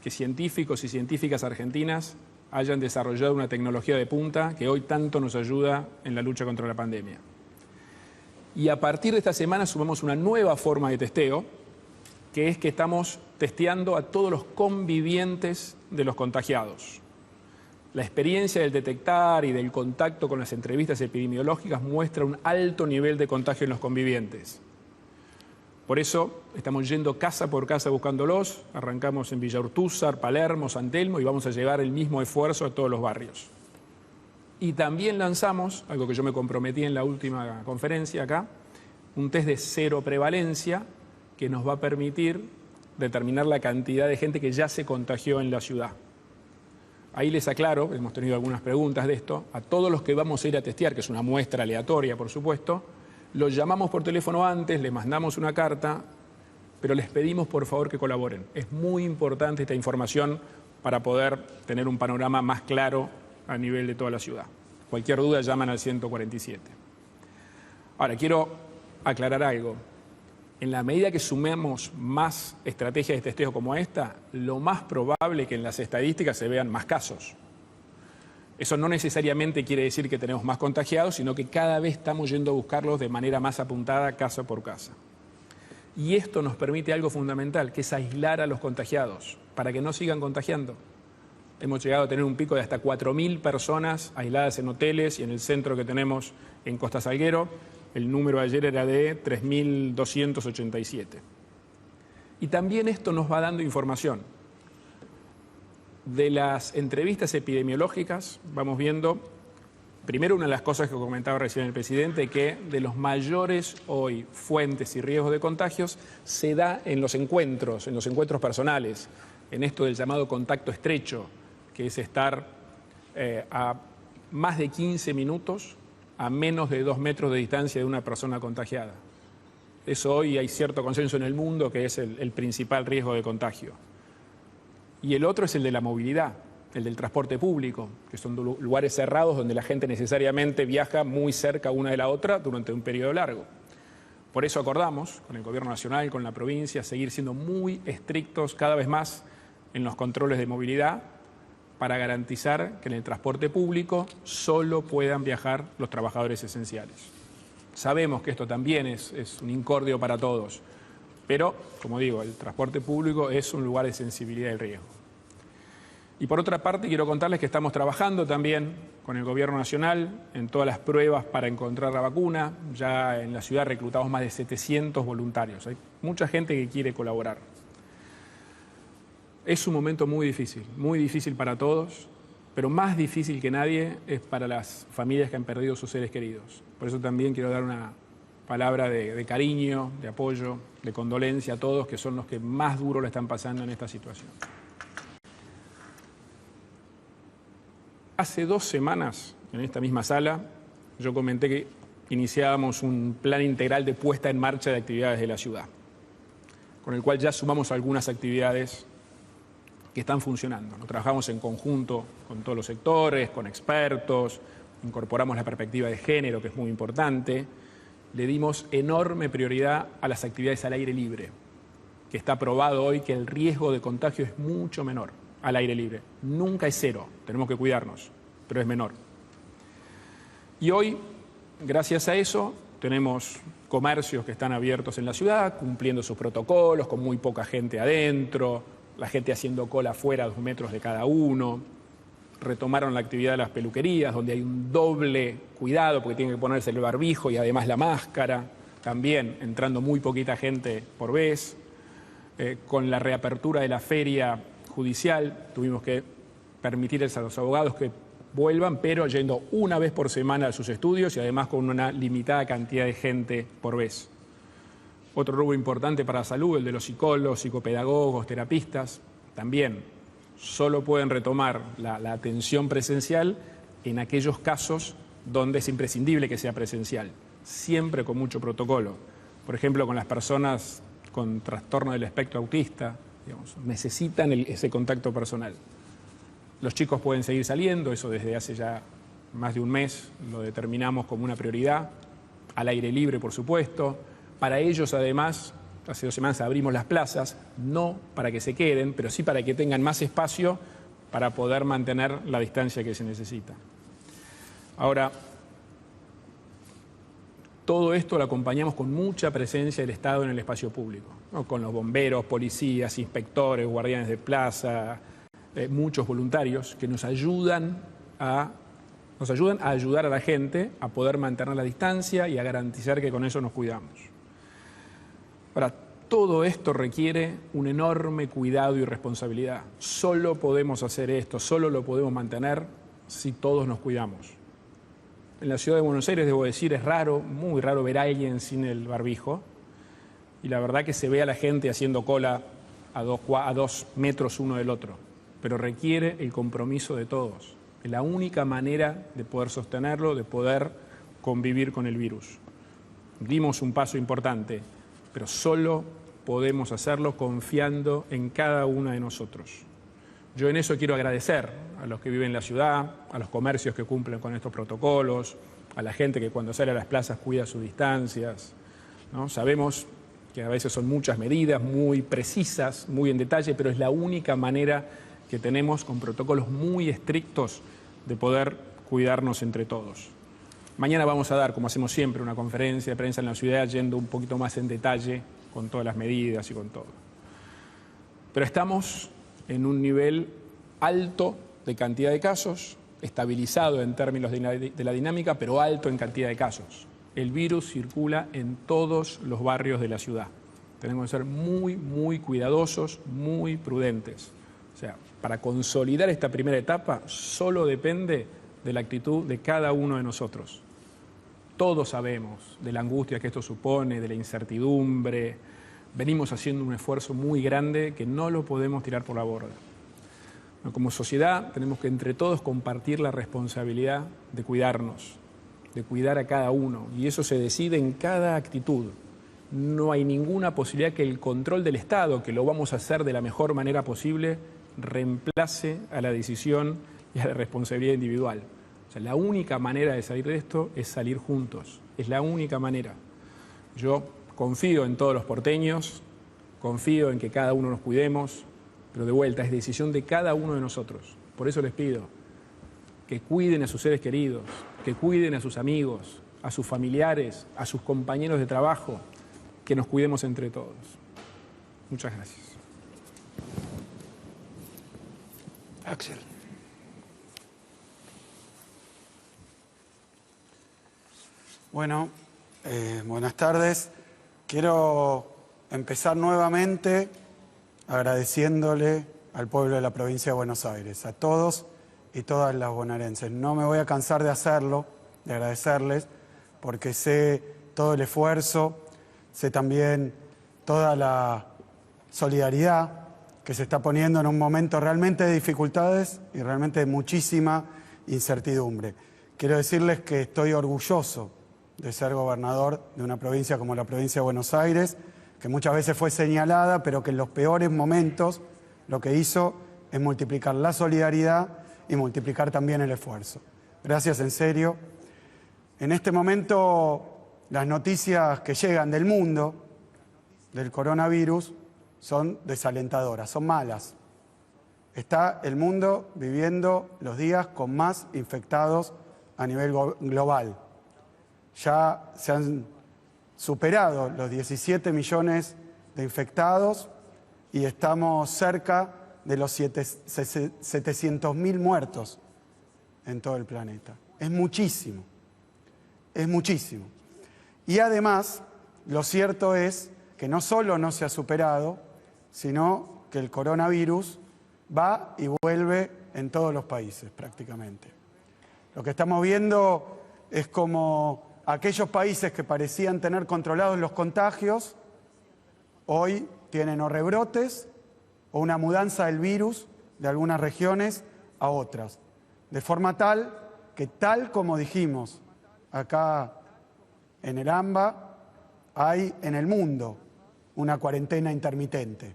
que científicos y científicas argentinas hayan desarrollado una tecnología de punta que hoy tanto nos ayuda en la lucha contra la pandemia. Y a partir de esta semana sumamos una nueva forma de testeo, que es que estamos testeando a todos los convivientes de los contagiados. La experiencia del detectar y del contacto con las entrevistas epidemiológicas muestra un alto nivel de contagio en los convivientes. Por eso estamos yendo casa por casa buscándolos. Arrancamos en Villa Urtúzar, Palermo, San Telmo y vamos a llevar el mismo esfuerzo a todos los barrios. Y también lanzamos, algo que yo me comprometí en la última conferencia acá, un test de cero prevalencia que nos va a permitir determinar la cantidad de gente que ya se contagió en la ciudad. Ahí les aclaro, hemos tenido algunas preguntas de esto, a todos los que vamos a ir a testear, que es una muestra aleatoria, por supuesto, los llamamos por teléfono antes, les mandamos una carta, pero les pedimos por favor que colaboren. Es muy importante esta información para poder tener un panorama más claro a nivel de toda la ciudad. Cualquier duda llaman al 147. Ahora, quiero aclarar algo. En la medida que sumemos más estrategias de testeo como esta, lo más probable es que en las estadísticas se vean más casos. Eso no necesariamente quiere decir que tenemos más contagiados, sino que cada vez estamos yendo a buscarlos de manera más apuntada, casa por casa. Y esto nos permite algo fundamental, que es aislar a los contagiados, para que no sigan contagiando. Hemos llegado a tener un pico de hasta 4.000 personas aisladas en hoteles y en el centro que tenemos en Costa Salguero. El número ayer era de 3.287. Y también esto nos va dando información. De las entrevistas epidemiológicas vamos viendo, primero una de las cosas que comentaba recién el presidente, que de los mayores hoy fuentes y riesgos de contagios se da en los encuentros personales, en esto del llamado contacto estrecho, que es estar a más de 15 minutos a menos de 2 metros de distancia de una persona contagiada. Eso hoy hay cierto consenso en el mundo que es el principal riesgo de contagio. Y el otro es el de la movilidad, el del transporte público, que son lugares cerrados donde la gente necesariamente viaja muy cerca una de la otra durante un periodo largo. Por eso acordamos con el Gobierno Nacional, con la provincia, seguir siendo muy estrictos cada vez más en los controles de movilidad para garantizar que en el transporte público solo puedan viajar los trabajadores esenciales. Sabemos que esto también es un incordio para todos, pero, como digo, el transporte público es un lugar de sensibilidad y riesgo. Y por otra parte, quiero contarles que estamos trabajando también con el Gobierno Nacional en todas las pruebas para encontrar la vacuna. Ya en la ciudad reclutamos más de 700 voluntarios. Hay mucha gente que quiere colaborar. Es un momento muy difícil para todos, pero más difícil que nadie es para las familias que han perdido sus seres queridos. Por eso también quiero dar una palabra de cariño, de apoyo, de condolencia a todos, que son los que más duro lo están pasando en esta situación. Hace 2 semanas, en esta misma sala, yo comenté que iniciábamos un plan integral de puesta en marcha de actividades de la ciudad, con el cual ya sumamos algunas actividades que están funcionando, ¿no? Trabajamos en conjunto con todos los sectores, con expertos, incorporamos la perspectiva de género, que es muy importante. Le dimos enorme prioridad a las actividades al aire libre, que está probado hoy que el riesgo de contagio es mucho menor al aire libre. Nunca es cero, tenemos que cuidarnos, pero es menor. Y hoy, gracias a eso, tenemos comercios que están abiertos en la ciudad, cumpliendo sus protocolos, con muy poca gente adentro, la gente haciendo cola afuera a 2 metros de cada uno. Retomaron la actividad de las peluquerías, donde hay un doble cuidado, porque tienen que ponerse el barbijo y además la máscara. También entrando muy poquita gente por vez. Con la reapertura de la feria judicial, tuvimos que permitirles a los abogados que vuelvan, pero yendo una vez por semana a sus estudios y además con una limitada cantidad de gente por vez. Otro rubro importante para la salud, el de los psicólogos, psicopedagogos, terapistas, también solo pueden retomar la atención presencial en aquellos casos donde es imprescindible que sea presencial, siempre con mucho protocolo. Por ejemplo, con las personas con trastorno del espectro autista, digamos, necesitan ese contacto personal. Los chicos pueden seguir saliendo, eso desde hace ya más de un mes lo determinamos como una prioridad, al aire libre, por supuesto. Para ellos, además, hace 2 semanas abrimos las plazas, no para que se queden, pero sí para que tengan más espacio para poder mantener la distancia que se necesita. Ahora, todo esto lo acompañamos con mucha presencia del Estado en el espacio público, ¿no? Con los bomberos, policías, inspectores, guardianes de plaza, muchos voluntarios que nos ayudan a ayudar a la gente a poder mantener la distancia y a garantizar que con eso nos cuidamos. Ahora, todo esto requiere un enorme cuidado y responsabilidad. Solo podemos hacer esto, solo lo podemos mantener si todos nos cuidamos. En la ciudad de Buenos Aires, debo decir, es raro, muy raro ver a alguien sin el barbijo. Y la verdad que se ve a la gente haciendo cola a 2 metros uno del otro. Pero requiere el compromiso de todos. Es la única manera de poder sostenerlo, de poder convivir con el virus. Dimos un paso importante, pero solo podemos hacerlo confiando en cada uno de nosotros. Yo en eso quiero agradecer a los que viven en la ciudad, a los comercios que cumplen con estos protocolos, a la gente que cuando sale a las plazas cuida sus distancias, ¿no? Sabemos que a veces son muchas medidas, muy precisas, muy en detalle, pero es la única manera que tenemos con protocolos muy estrictos de poder cuidarnos entre todos. Mañana vamos a dar, como hacemos siempre, una conferencia de prensa en la ciudad yendo un poquito más en detalle con todas las medidas y con todo. Pero estamos en un nivel alto de cantidad de casos, estabilizado en términos de la dinámica, pero alto en cantidad de casos. El virus circula en todos los barrios de la ciudad. Tenemos que ser muy, muy cuidadosos, muy prudentes. O sea, para consolidar esta primera etapa solo depende de la actitud de cada uno de nosotros. Todos sabemos de la angustia que esto supone, de la incertidumbre. Venimos haciendo un esfuerzo muy grande que no lo podemos tirar por la borda. Como sociedad tenemos que entre todos compartir la responsabilidad de cuidarnos, de cuidar a cada uno. Y eso se decide en cada actitud. No hay ninguna posibilidad que el control del Estado, que lo vamos a hacer de la mejor manera posible, reemplace a la decisión y a la responsabilidad individual. O sea, la única manera de salir de esto es salir juntos. Es la única manera. Yo confío en todos los porteños, confío en que cada uno nos cuidemos, pero de vuelta es decisión de cada uno de nosotros. Por eso les pido que cuiden a sus seres queridos, que cuiden a sus amigos, a sus familiares, a sus compañeros de trabajo, que nos cuidemos entre todos. Muchas gracias. Axel. Bueno, buenas tardes. Quiero empezar nuevamente agradeciéndole al pueblo de la provincia de Buenos Aires, a todos y todas las bonaerenses. No me voy a cansar de hacerlo, de agradecerles, porque sé todo el esfuerzo, sé también toda la solidaridad que se está poniendo en un momento realmente de dificultades y realmente de muchísima incertidumbre. Quiero decirles que estoy orgulloso de ser gobernador de una provincia como la provincia de Buenos Aires, que muchas veces fue señalada, pero que en los peores momentos lo que hizo es multiplicar la solidaridad y multiplicar también el esfuerzo. Gracias, en serio. En este momento, las noticias que llegan del mundo, del coronavirus, son desalentadoras, son malas. Está el mundo viviendo los días con más infectados a nivel global. Ya se han superado los 17 millones de infectados y estamos cerca de los 700.000 muertos en todo el planeta. Es muchísimo, es muchísimo. Y además, lo cierto es que no solo no se ha superado, sino que el coronavirus va y vuelve en todos los países prácticamente. Lo que estamos viendo es como aquellos países que parecían tener controlados los contagios, hoy tienen o rebrotes o una mudanza del virus de algunas regiones a otras. De forma tal que, tal como dijimos acá en el AMBA, hay en el mundo una cuarentena intermitente.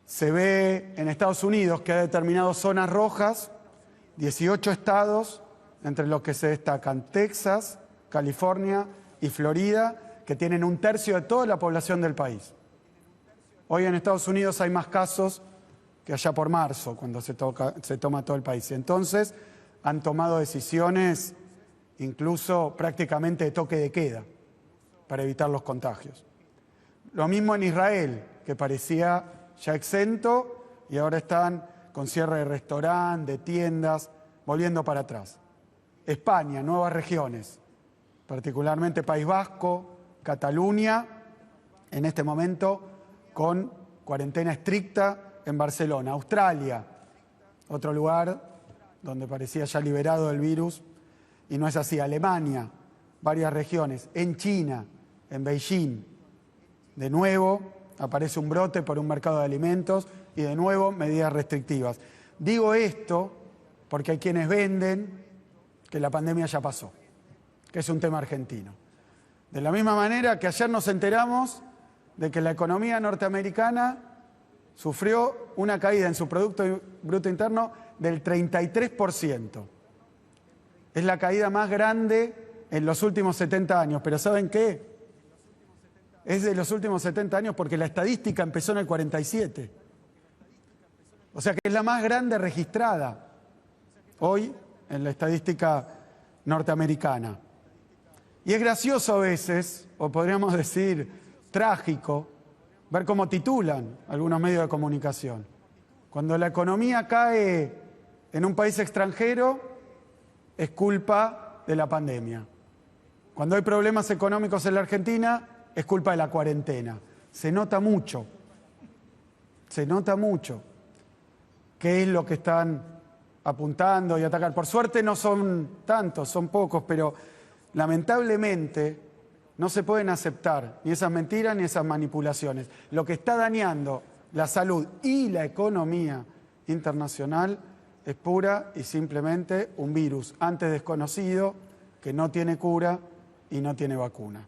Se ve en Estados Unidos que ha determinado zonas rojas, 18 estados, entre los que se destacan Texas, California y Florida, que tienen 1/3 de toda la población del país. Hoy en Estados Unidos hay más casos que allá por marzo, cuando se toma todo el país. Entonces, han tomado decisiones, incluso prácticamente de toque de queda, para evitar los contagios. Lo mismo en Israel, que parecía ya exento y ahora están con cierre de restaurantes, de tiendas, volviendo para atrás. España, nuevas regiones, particularmente País Vasco, Cataluña, en este momento con cuarentena estricta en Barcelona. Australia, otro lugar donde parecía ya liberado del virus y no es así. Alemania, varias regiones. En China, en Beijing, de nuevo aparece un brote por un mercado de alimentos y de nuevo medidas restrictivas. Digo esto porque hay quienes venden que la pandemia ya pasó, que es un tema argentino. De la misma manera que ayer nos enteramos de que la economía norteamericana sufrió una caída en su Producto Bruto Interno del 33%. Es la caída más grande en los últimos 70 años. Pero ¿saben qué? Es de los últimos 70 años porque la estadística empezó en el 47. O sea que es la más grande registrada hoy en la estadística norteamericana. Y es gracioso a veces, o podríamos decir trágico, ver cómo titulan algunos medios de comunicación. Cuando la economía cae en un país extranjero, es culpa de la pandemia. Cuando hay problemas económicos en la Argentina, es culpa de la cuarentena. Se nota mucho qué es lo que están apuntando y atacar. Por suerte no son tantos, son pocos, pero lamentablemente no se pueden aceptar ni esas mentiras ni esas manipulaciones. Lo que está dañando la salud y la economía internacional es pura y simplemente un virus antes desconocido que no tiene cura y no tiene vacuna.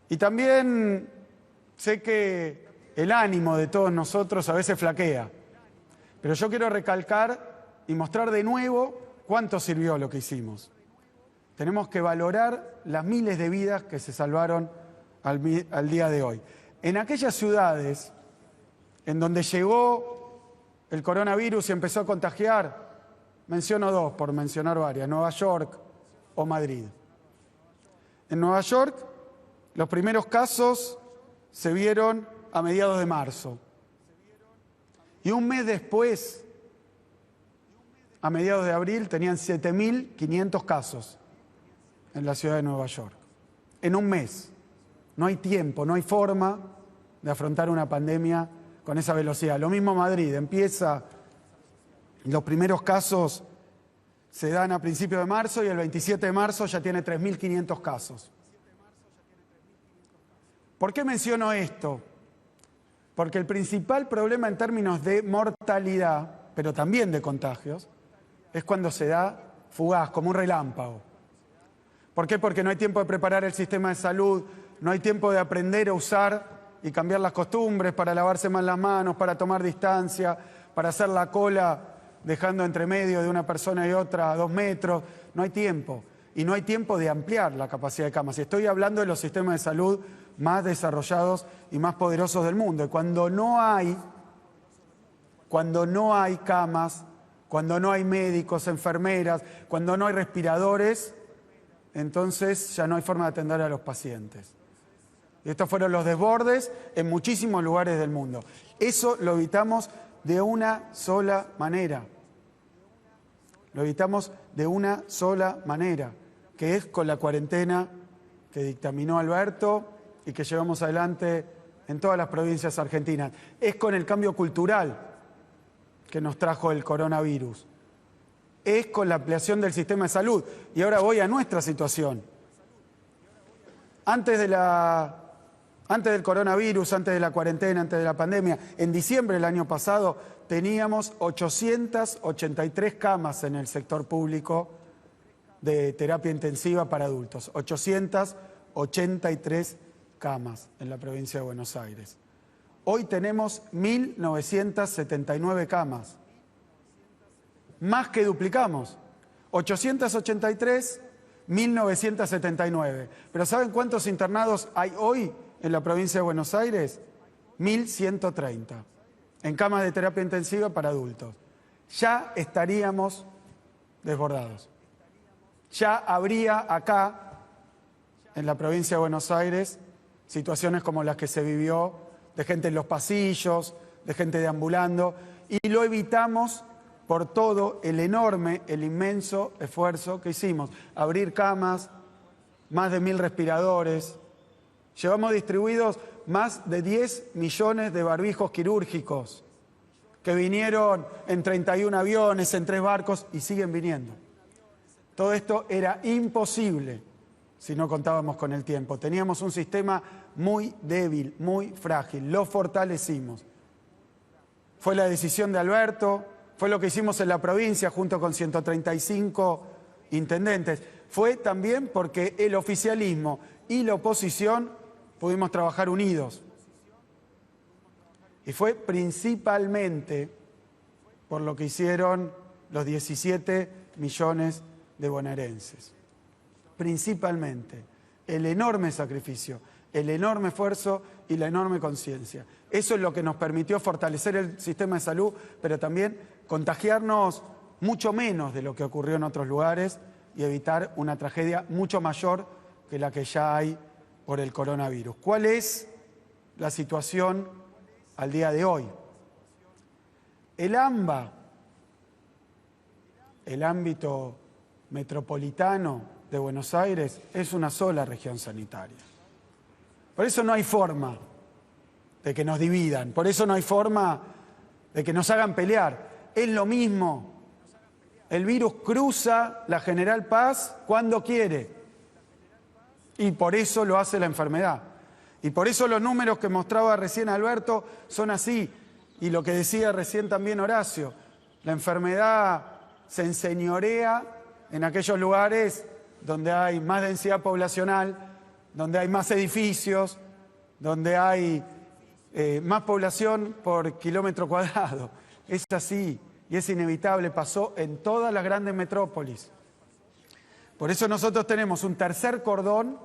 Y también sé que el ánimo de todos nosotros a veces flaquea, pero yo quiero recalcar y mostrar de nuevo cuánto sirvió lo que hicimos. Tenemos que valorar las miles de vidas que se salvaron al día de hoy. En aquellas ciudades en donde llegó el coronavirus y empezó a contagiar, menciono dos por mencionar varias, Nueva York o Madrid. En Nueva York, los primeros casos se vieron a mediados de marzo. Y un mes después, a mediados de abril, tenían 7.500 casos en la ciudad de Nueva York. En un mes. No hay tiempo, no hay forma de afrontar una pandemia con esa velocidad. Lo mismo Madrid, empieza, los primeros casos se dan a principios de marzo y el 27 de marzo ya tiene 3.500 casos. ¿Por qué menciono esto? Porque el principal problema en términos de mortalidad, pero también de contagios, es cuando se da fugaz, como un relámpago. ¿Por qué? Porque no hay tiempo de preparar el sistema de salud, no hay tiempo de aprender a usar y cambiar las costumbres para lavarse más las manos, para tomar distancia, para hacer la cola dejando entre medio de una persona y otra 2 metros. No hay tiempo. Y no hay tiempo de ampliar la capacidad de camas. Y estoy hablando de los sistemas de salud más desarrollados y más poderosos del mundo. Y cuando no hay camas, cuando no hay médicos, enfermeras, cuando no hay respiradores, entonces ya no hay forma de atender a los pacientes. Y estos fueron los desbordes en muchísimos lugares del mundo. Eso lo evitamos de una sola manera. Lo evitamos de una sola manera, que es con la cuarentena que dictaminó Alberto y que llevamos adelante en todas las provincias argentinas. Es con el cambio cultural que nos trajo el coronavirus. Es con la ampliación del sistema de salud. Y ahora voy a nuestra situación. Antes del coronavirus, antes de la cuarentena, antes de la pandemia, en diciembre del año pasado teníamos 883 camas en el sector público de terapia intensiva para adultos. 883 camas en la provincia de Buenos Aires. Hoy tenemos 1.979 camas. Más que duplicamos. 883, 1.979. Pero ¿saben cuántos internados hay hoy en la provincia de Buenos Aires? 1.130. En camas de terapia intensiva para adultos. Ya estaríamos desbordados. Ya habría acá, en la provincia de Buenos Aires, situaciones como las que se vivió, de gente en los pasillos, de gente deambulando, y lo evitamos por todo el inmenso esfuerzo que hicimos. Abrir camas, más de 1.000 respiradores. Llevamos distribuidos más de 10 millones de barbijos quirúrgicos que vinieron en 31 aviones, en 3 barcos y siguen viniendo. Todo esto era imposible si no contábamos con el tiempo. Teníamos un sistema muy débil, muy frágil. Lo fortalecimos. Fue la decisión de Alberto, fue lo que hicimos en la provincia junto con 135 intendentes. Fue también porque el oficialismo y la oposición pudimos trabajar unidos. Y fue principalmente por lo que hicieron los 17 millones de bonaerenses. Principalmente el enorme sacrificio, el enorme esfuerzo y la enorme conciencia. Eso es lo que nos permitió fortalecer el sistema de salud, pero también contagiarnos mucho menos de lo que ocurrió en otros lugares y evitar una tragedia mucho mayor que la que ya hay por el coronavirus. ¿Cuál es la situación al día de hoy? El AMBA, el ámbito metropolitano de Buenos Aires, es una sola región sanitaria. Por eso no hay forma de que nos dividan, por eso no hay forma de que nos hagan pelear. Es lo mismo. El virus cruza la General Paz cuando quiere. Y por eso lo hace la enfermedad. Y por eso los números que mostraba recién Alberto son así. Y lo que decía recién también Horacio. La enfermedad se enseñorea en aquellos lugares donde hay más densidad poblacional, donde hay más edificios, donde hay más población por kilómetro cuadrado. Es así y es inevitable, pasó en todas las grandes metrópolis. Por eso nosotros tenemos un tercer cordón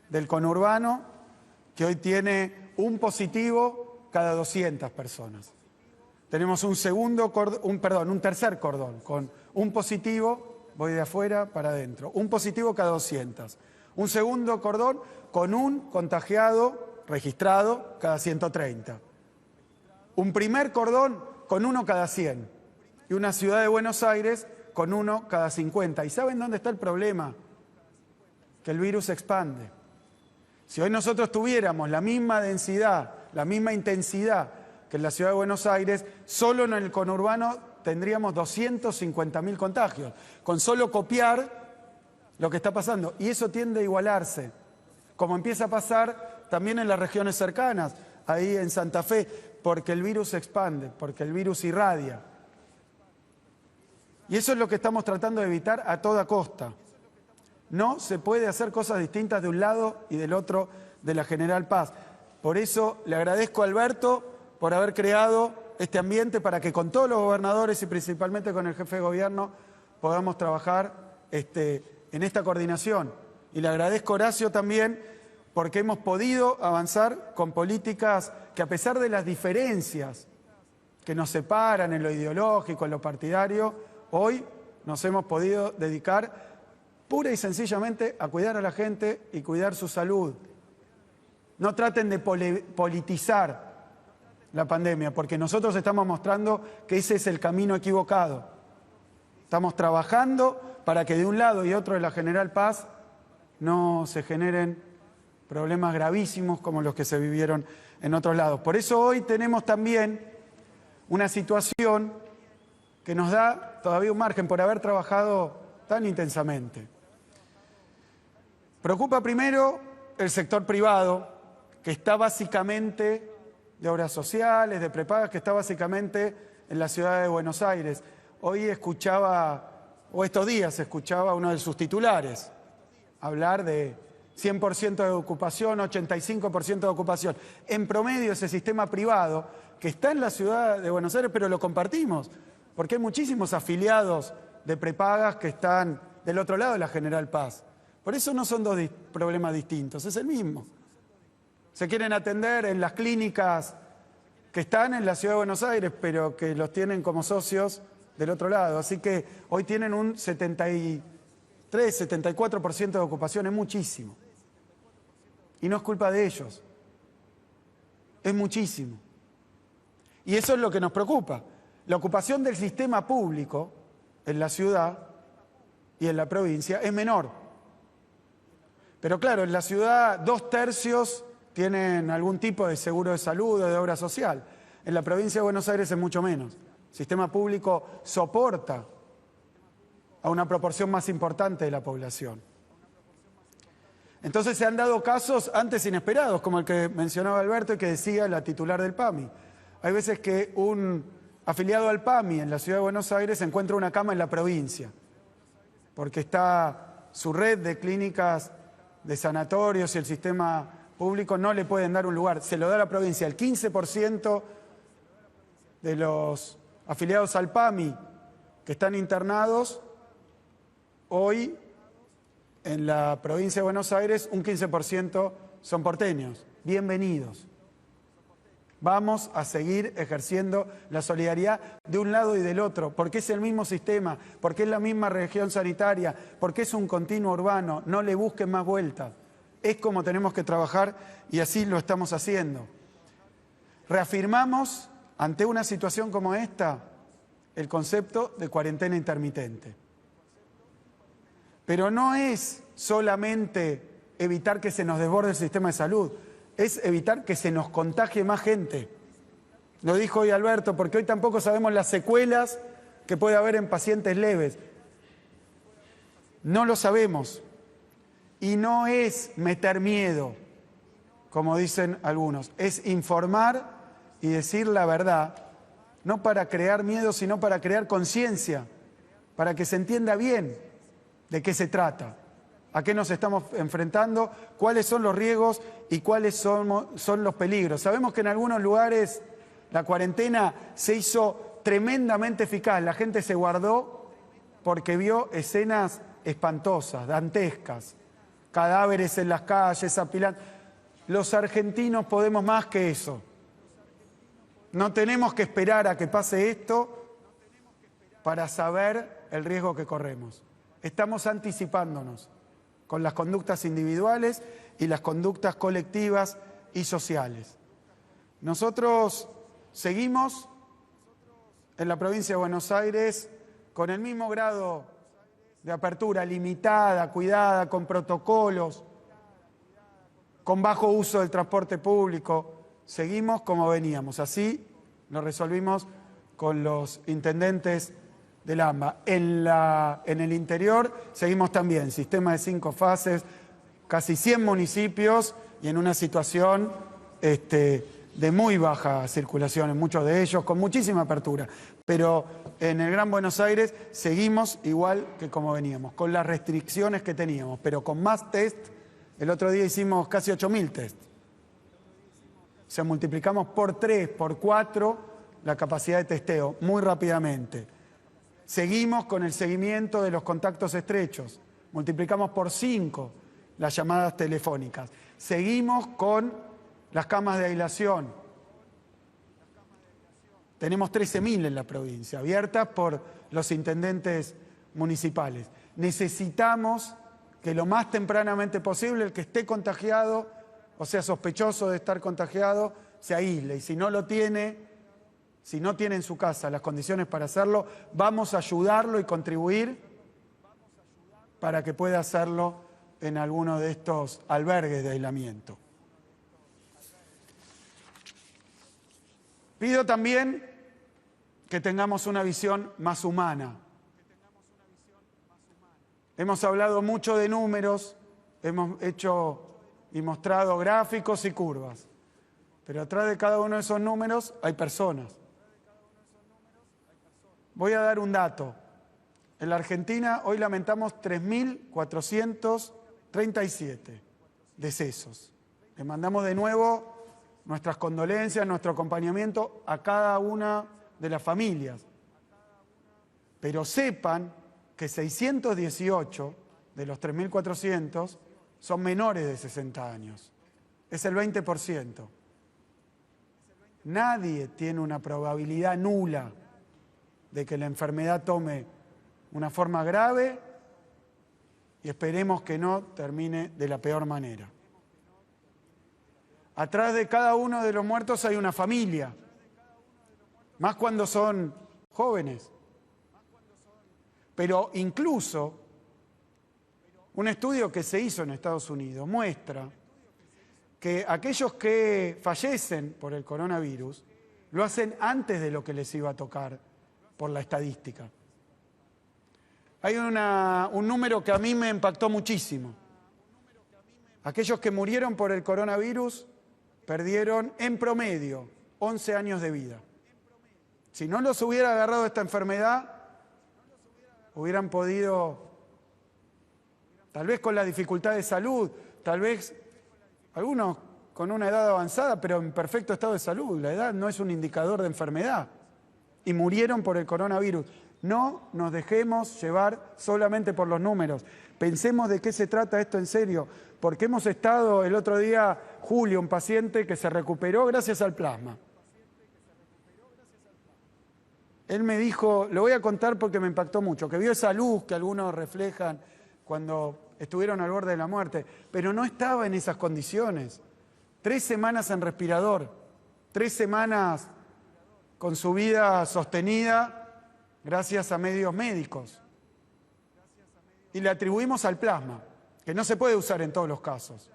del conurbano que hoy tiene un positivo cada 200 personas. Tenemos un tercer cordón con un positivo, voy de afuera para adentro, un positivo cada 200. Un segundo cordón con un contagiado registrado cada 130. Un primer cordón con 1 cada 100. Y una ciudad de Buenos Aires con 1 cada 50. ¿Y saben dónde está el problema? Que el virus se expande. Si hoy nosotros tuviéramos la misma densidad, la misma intensidad que en la ciudad de Buenos Aires, solo en el conurbano tendríamos 250.000 contagios. Con solo copiar lo que está pasando. Y eso tiende a igualarse. Como empieza a pasar también en las regiones cercanas, ahí en Santa Fe, porque el virus se expande, porque el virus irradia. Y eso es lo que estamos tratando de evitar a toda costa. No se puede hacer cosas distintas de un lado y del otro de la General Paz. Por eso le agradezco a Alberto por haber creado este ambiente para que con todos los gobernadores y principalmente con el jefe de gobierno podamos trabajar en esta coordinación. Y le agradezco a Horacio también porque hemos podido avanzar con políticas que, a pesar de las diferencias que nos separan en lo ideológico, en lo partidario, hoy nos hemos podido dedicar pura y sencillamente a cuidar a la gente y cuidar su salud. No traten de politizar la pandemia, porque nosotros estamos mostrando que ese es el camino equivocado. Estamos trabajando para que de un lado y otro de la General Paz no se generen problemas gravísimos como los que se vivieron en otros lados. Por eso hoy tenemos también una situación que nos da todavía un margen por haber trabajado tan intensamente. Preocupa primero el sector privado, que está básicamente de obras sociales, de prepagas, que está básicamente en la ciudad de Buenos Aires. Hoy escuchaba, o estos días escuchaba a uno de sus titulares hablar de 100% de ocupación, 85% de ocupación. En promedio, ese sistema privado que está en la ciudad de Buenos Aires, pero lo compartimos, porque hay muchísimos afiliados de prepagas que están del otro lado de la General Paz. Por eso no son dos problemas distintos, es el mismo. Se quieren atender en las clínicas que están en la ciudad de Buenos Aires, pero que los tienen como socios del otro lado. Así que hoy tienen un 74% de ocupación, es muchísimo. Y no es culpa de ellos, es muchísimo. Y eso es lo que nos preocupa. La ocupación del sistema público en la ciudad y en la provincia es menor. Pero claro, en la ciudad 2/3 tienen algún tipo de seguro de salud o de obra social. En la provincia de Buenos Aires es mucho menos. El sistema público soporta a una proporción más importante de la población. Entonces se han dado casos antes inesperados, como el que mencionaba Alberto y que decía la titular del PAMI. Hay veces que un afiliado al PAMI en la ciudad de Buenos Aires encuentra una cama en la provincia, porque está su red de clínicas, de sanatorios y el sistema público no le pueden dar un lugar, se lo da a la provincia. El 15% de los afiliados al PAMI que están internados, hoy en la provincia de Buenos Aires un 15% son porteños. Bienvenidos. Vamos a seguir ejerciendo la solidaridad de un lado y del otro, porque es el mismo sistema, porque es la misma región sanitaria, porque es un continuo urbano. No le busquen más vueltas. Es como tenemos que trabajar y así lo estamos haciendo. Reafirmamos, ante una situación como esta, el concepto de cuarentena intermitente. Pero no es solamente evitar que se nos desborde el sistema de salud, es evitar que se nos contagie más gente. Lo dijo hoy Alberto, porque hoy tampoco sabemos las secuelas que puede haber en pacientes leves. No lo sabemos. Y no es meter miedo, como dicen algunos, es informar y decir la verdad, no para crear miedo, sino para crear conciencia, para que se entienda bien de qué se trata, a qué nos estamos enfrentando, cuáles son los riesgos y cuáles son los peligros. Sabemos que en algunos lugares la cuarentena se hizo tremendamente eficaz, la gente se guardó porque vio escenas espantosas, dantescas, cadáveres en las calles, apilando. Los argentinos podemos más que eso. No tenemos que esperar a que pase esto para saber el riesgo que corremos. Estamos anticipándonos con las conductas individuales y las conductas colectivas y sociales. Nosotros seguimos en la provincia de Buenos Aires con el mismo grado de apertura, limitada, cuidada, con protocolos, con bajo uso del transporte público. Seguimos como veníamos, así lo resolvimos con los intendentes del AMBA. En el interior seguimos también, sistema de 5 fases, casi 100 municipios y en una situación de muy baja circulación, en muchos de ellos, con muchísima apertura. Pero en el Gran Buenos Aires seguimos igual que como veníamos, con las restricciones que teníamos, pero con más test. El otro día hicimos casi 8.000 test. O sea, multiplicamos por 3, por 4 la capacidad de testeo, muy rápidamente. Seguimos con el seguimiento de los contactos estrechos. Multiplicamos por 5 las llamadas telefónicas. Seguimos con las camas de aislación. Tenemos 13.000 en la provincia, abiertas por los intendentes municipales. Necesitamos que lo más tempranamente posible el que esté contagiado, o sea, sospechoso de estar contagiado, se aísle. Y si no lo tiene, si no tiene en su casa las condiciones para hacerlo, vamos a ayudarlo y contribuir para que pueda hacerlo en alguno de estos albergues de aislamiento. Pido también que tengamos una visión más humana. Hemos hablado mucho de números, hemos hecho y mostrado gráficos y curvas, pero atrás de cada uno de esos números hay personas. Voy a dar un dato. En la Argentina hoy lamentamos 3.437 decesos. Les mandamos de nuevo nuestras condolencias, nuestro acompañamiento a cada una de las familias. Pero sepan que 618 de los 3.400 son menores de 60 años. Es el 20%. Nadie tiene una probabilidad nula de que la enfermedad tome una forma grave y esperemos que no termine de la peor manera. Atrás de cada uno de los muertos hay una familia, más cuando son jóvenes. Pero incluso un estudio que se hizo en Estados Unidos muestra que aquellos que fallecen por el coronavirus lo hacen antes de lo que les iba a tocar por la estadística. Hay un número que a mí me impactó muchísimo. Aquellos que murieron por el coronavirus perdieron en promedio 11 años de vida. Si no los hubiera agarrado esta enfermedad, hubieran podido, tal vez con la dificultad de salud, tal vez algunos con una edad avanzada, pero en perfecto estado de salud. La edad no es un indicador de enfermedad. Y murieron por el coronavirus. No nos dejemos llevar solamente por los números. Pensemos de qué se trata esto en serio, porque hemos estado el otro día, Julio, un paciente que se recuperó gracias al plasma. Él me dijo, lo voy a contar porque me impactó mucho, que vio esa luz que algunos reflejan cuando estuvieron al borde de la muerte, pero no estaba en esas condiciones. 3 semanas en respirador, 3 semanas con su vida sostenida gracias a medios médicos. Y le atribuimos al plasma, que no se puede usar en todos los casos.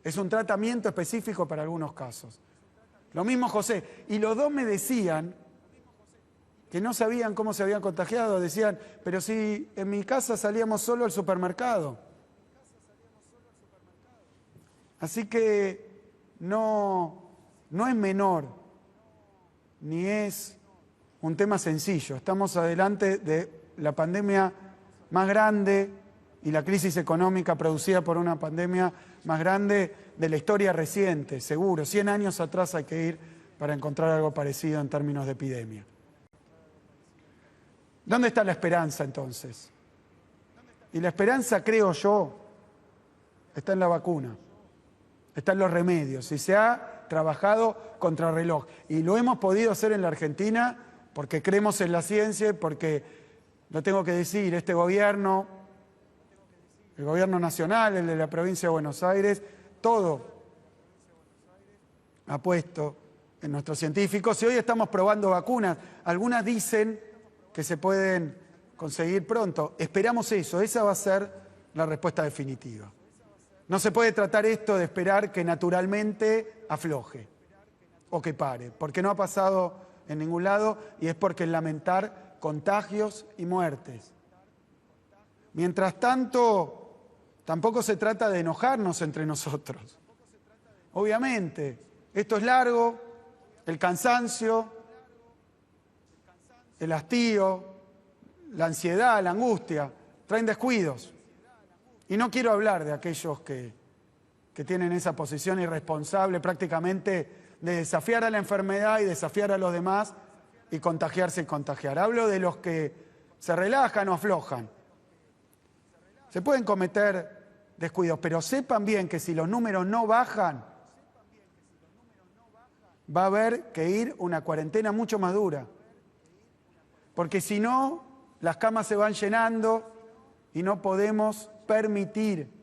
Es un tratamiento específico para algunos casos. Lo mismo José. Y los dos me decían que no sabían cómo se habían contagiado. Decían, pero si en mi casa salíamos solo al supermercado. Así que no es menor, ni es un tema sencillo. Estamos adelante de la pandemia más grande y la crisis económica producida por una pandemia más grande de la historia reciente, seguro. 100 años atrás hay que ir para encontrar algo parecido en términos de epidemia. ¿Dónde está la esperanza entonces? Y la esperanza, creo yo, está en la vacuna, está en los remedios y se ha trabajado contra reloj. Y lo hemos podido hacer en la Argentina porque creemos en la ciencia, porque, lo tengo que decir, este gobierno, el gobierno nacional, el de la provincia de Buenos Aires, todo ha puesto en nuestros científicos y hoy estamos probando vacunas. Algunas dicen que se pueden conseguir pronto. Esperamos eso, esa va a ser la respuesta definitiva. No se puede tratar esto de esperar que naturalmente afloje o que pare, porque no ha pasado en ningún lado y es porque lamentar contagios y muertes. Mientras tanto, tampoco se trata de enojarnos entre nosotros. Obviamente, esto es largo, el cansancio, el hastío, la ansiedad, la angustia, traen descuidos. Y no quiero hablar de aquellos que que tienen esa posición irresponsable prácticamente de desafiar a la enfermedad y desafiar a los demás y contagiarse y contagiar. Hablo de los que se relajan o aflojan. Se pueden cometer descuidos, pero sepan bien que si los números no bajan, va a haber que ir una cuarentena mucho más dura. Porque si no, las camas se van llenando y no podemos permitir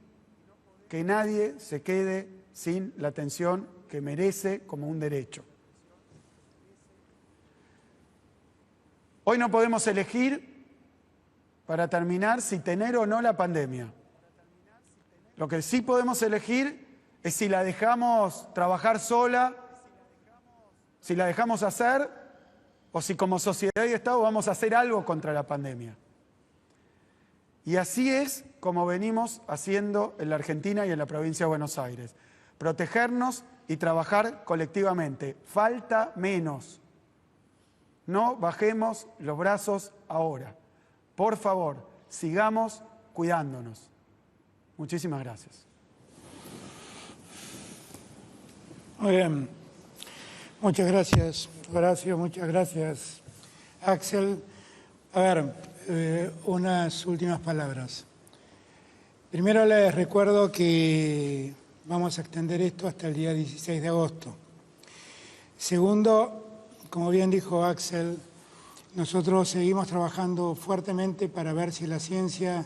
que nadie se quede sin la atención que merece como un derecho. Hoy no podemos elegir, para terminar, si tener o no la pandemia. Lo que sí podemos elegir es si la dejamos trabajar sola, si la dejamos hacer, o si como sociedad y Estado vamos a hacer algo contra la pandemia. Y así es como venimos haciendo en la Argentina y en la provincia de Buenos Aires. Protegernos y trabajar colectivamente. Falta menos. No bajemos los brazos ahora. Por favor, sigamos cuidándonos. Muchísimas gracias. Muy bien. Muchas gracias, Horacio. Muchas gracias, Axel. A ver, unas últimas palabras. Primero les recuerdo que vamos a extender esto hasta el día 16 de agosto. Segundo, como bien dijo Axel, nosotros seguimos trabajando fuertemente para ver si la ciencia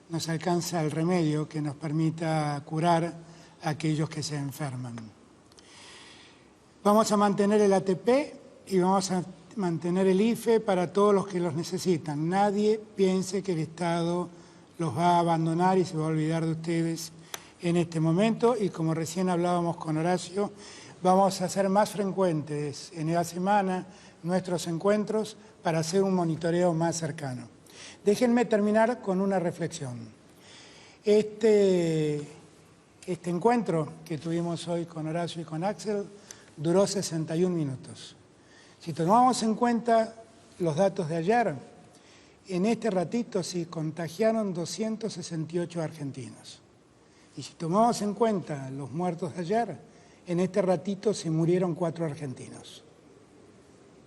nos alcanza el remedio que nos permita curar a aquellos que se enferman. Vamos a mantener el ATP y vamos a mantener el IFE para todos los que los necesitan. Nadie piense que el Estado los va a abandonar y se va a olvidar de ustedes en este momento. Y como recién hablábamos con Horacio, vamos a hacer más frecuentes en la semana nuestros encuentros para hacer un monitoreo más cercano. Déjenme terminar con una reflexión. Este encuentro que tuvimos hoy con Horacio y con Axel duró 61 minutos. Si tomamos en cuenta los datos de ayer, en este ratito se contagiaron 268 argentinos. Y si tomamos en cuenta los muertos de ayer, en este ratito se murieron 4 argentinos.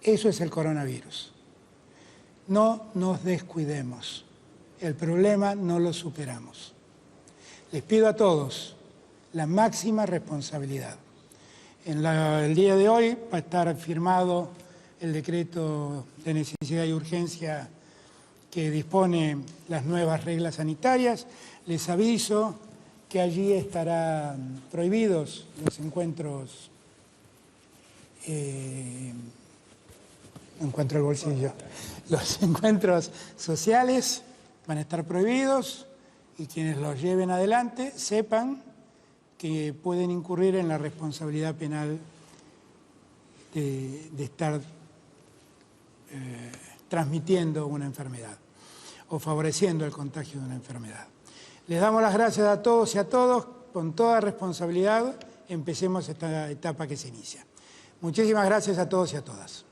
Eso es el coronavirus. No nos descuidemos. El problema no lo superamos. Les pido a todos la máxima responsabilidad. El día de hoy va a estar firmado el decreto de necesidad y urgencia que dispone las nuevas reglas sanitarias. Les aviso que allí estarán prohibidos los encuentros, encuentro el bolsillo, los encuentros sociales van a estar prohibidos y quienes los lleven adelante sepan que pueden incurrir en la responsabilidad penal de estar transmitiendo una enfermedad o favoreciendo el contagio de una enfermedad. Les damos las gracias a todos y a todos. Con toda responsabilidad empecemos esta etapa que se inicia. Muchísimas gracias a todos y a todas.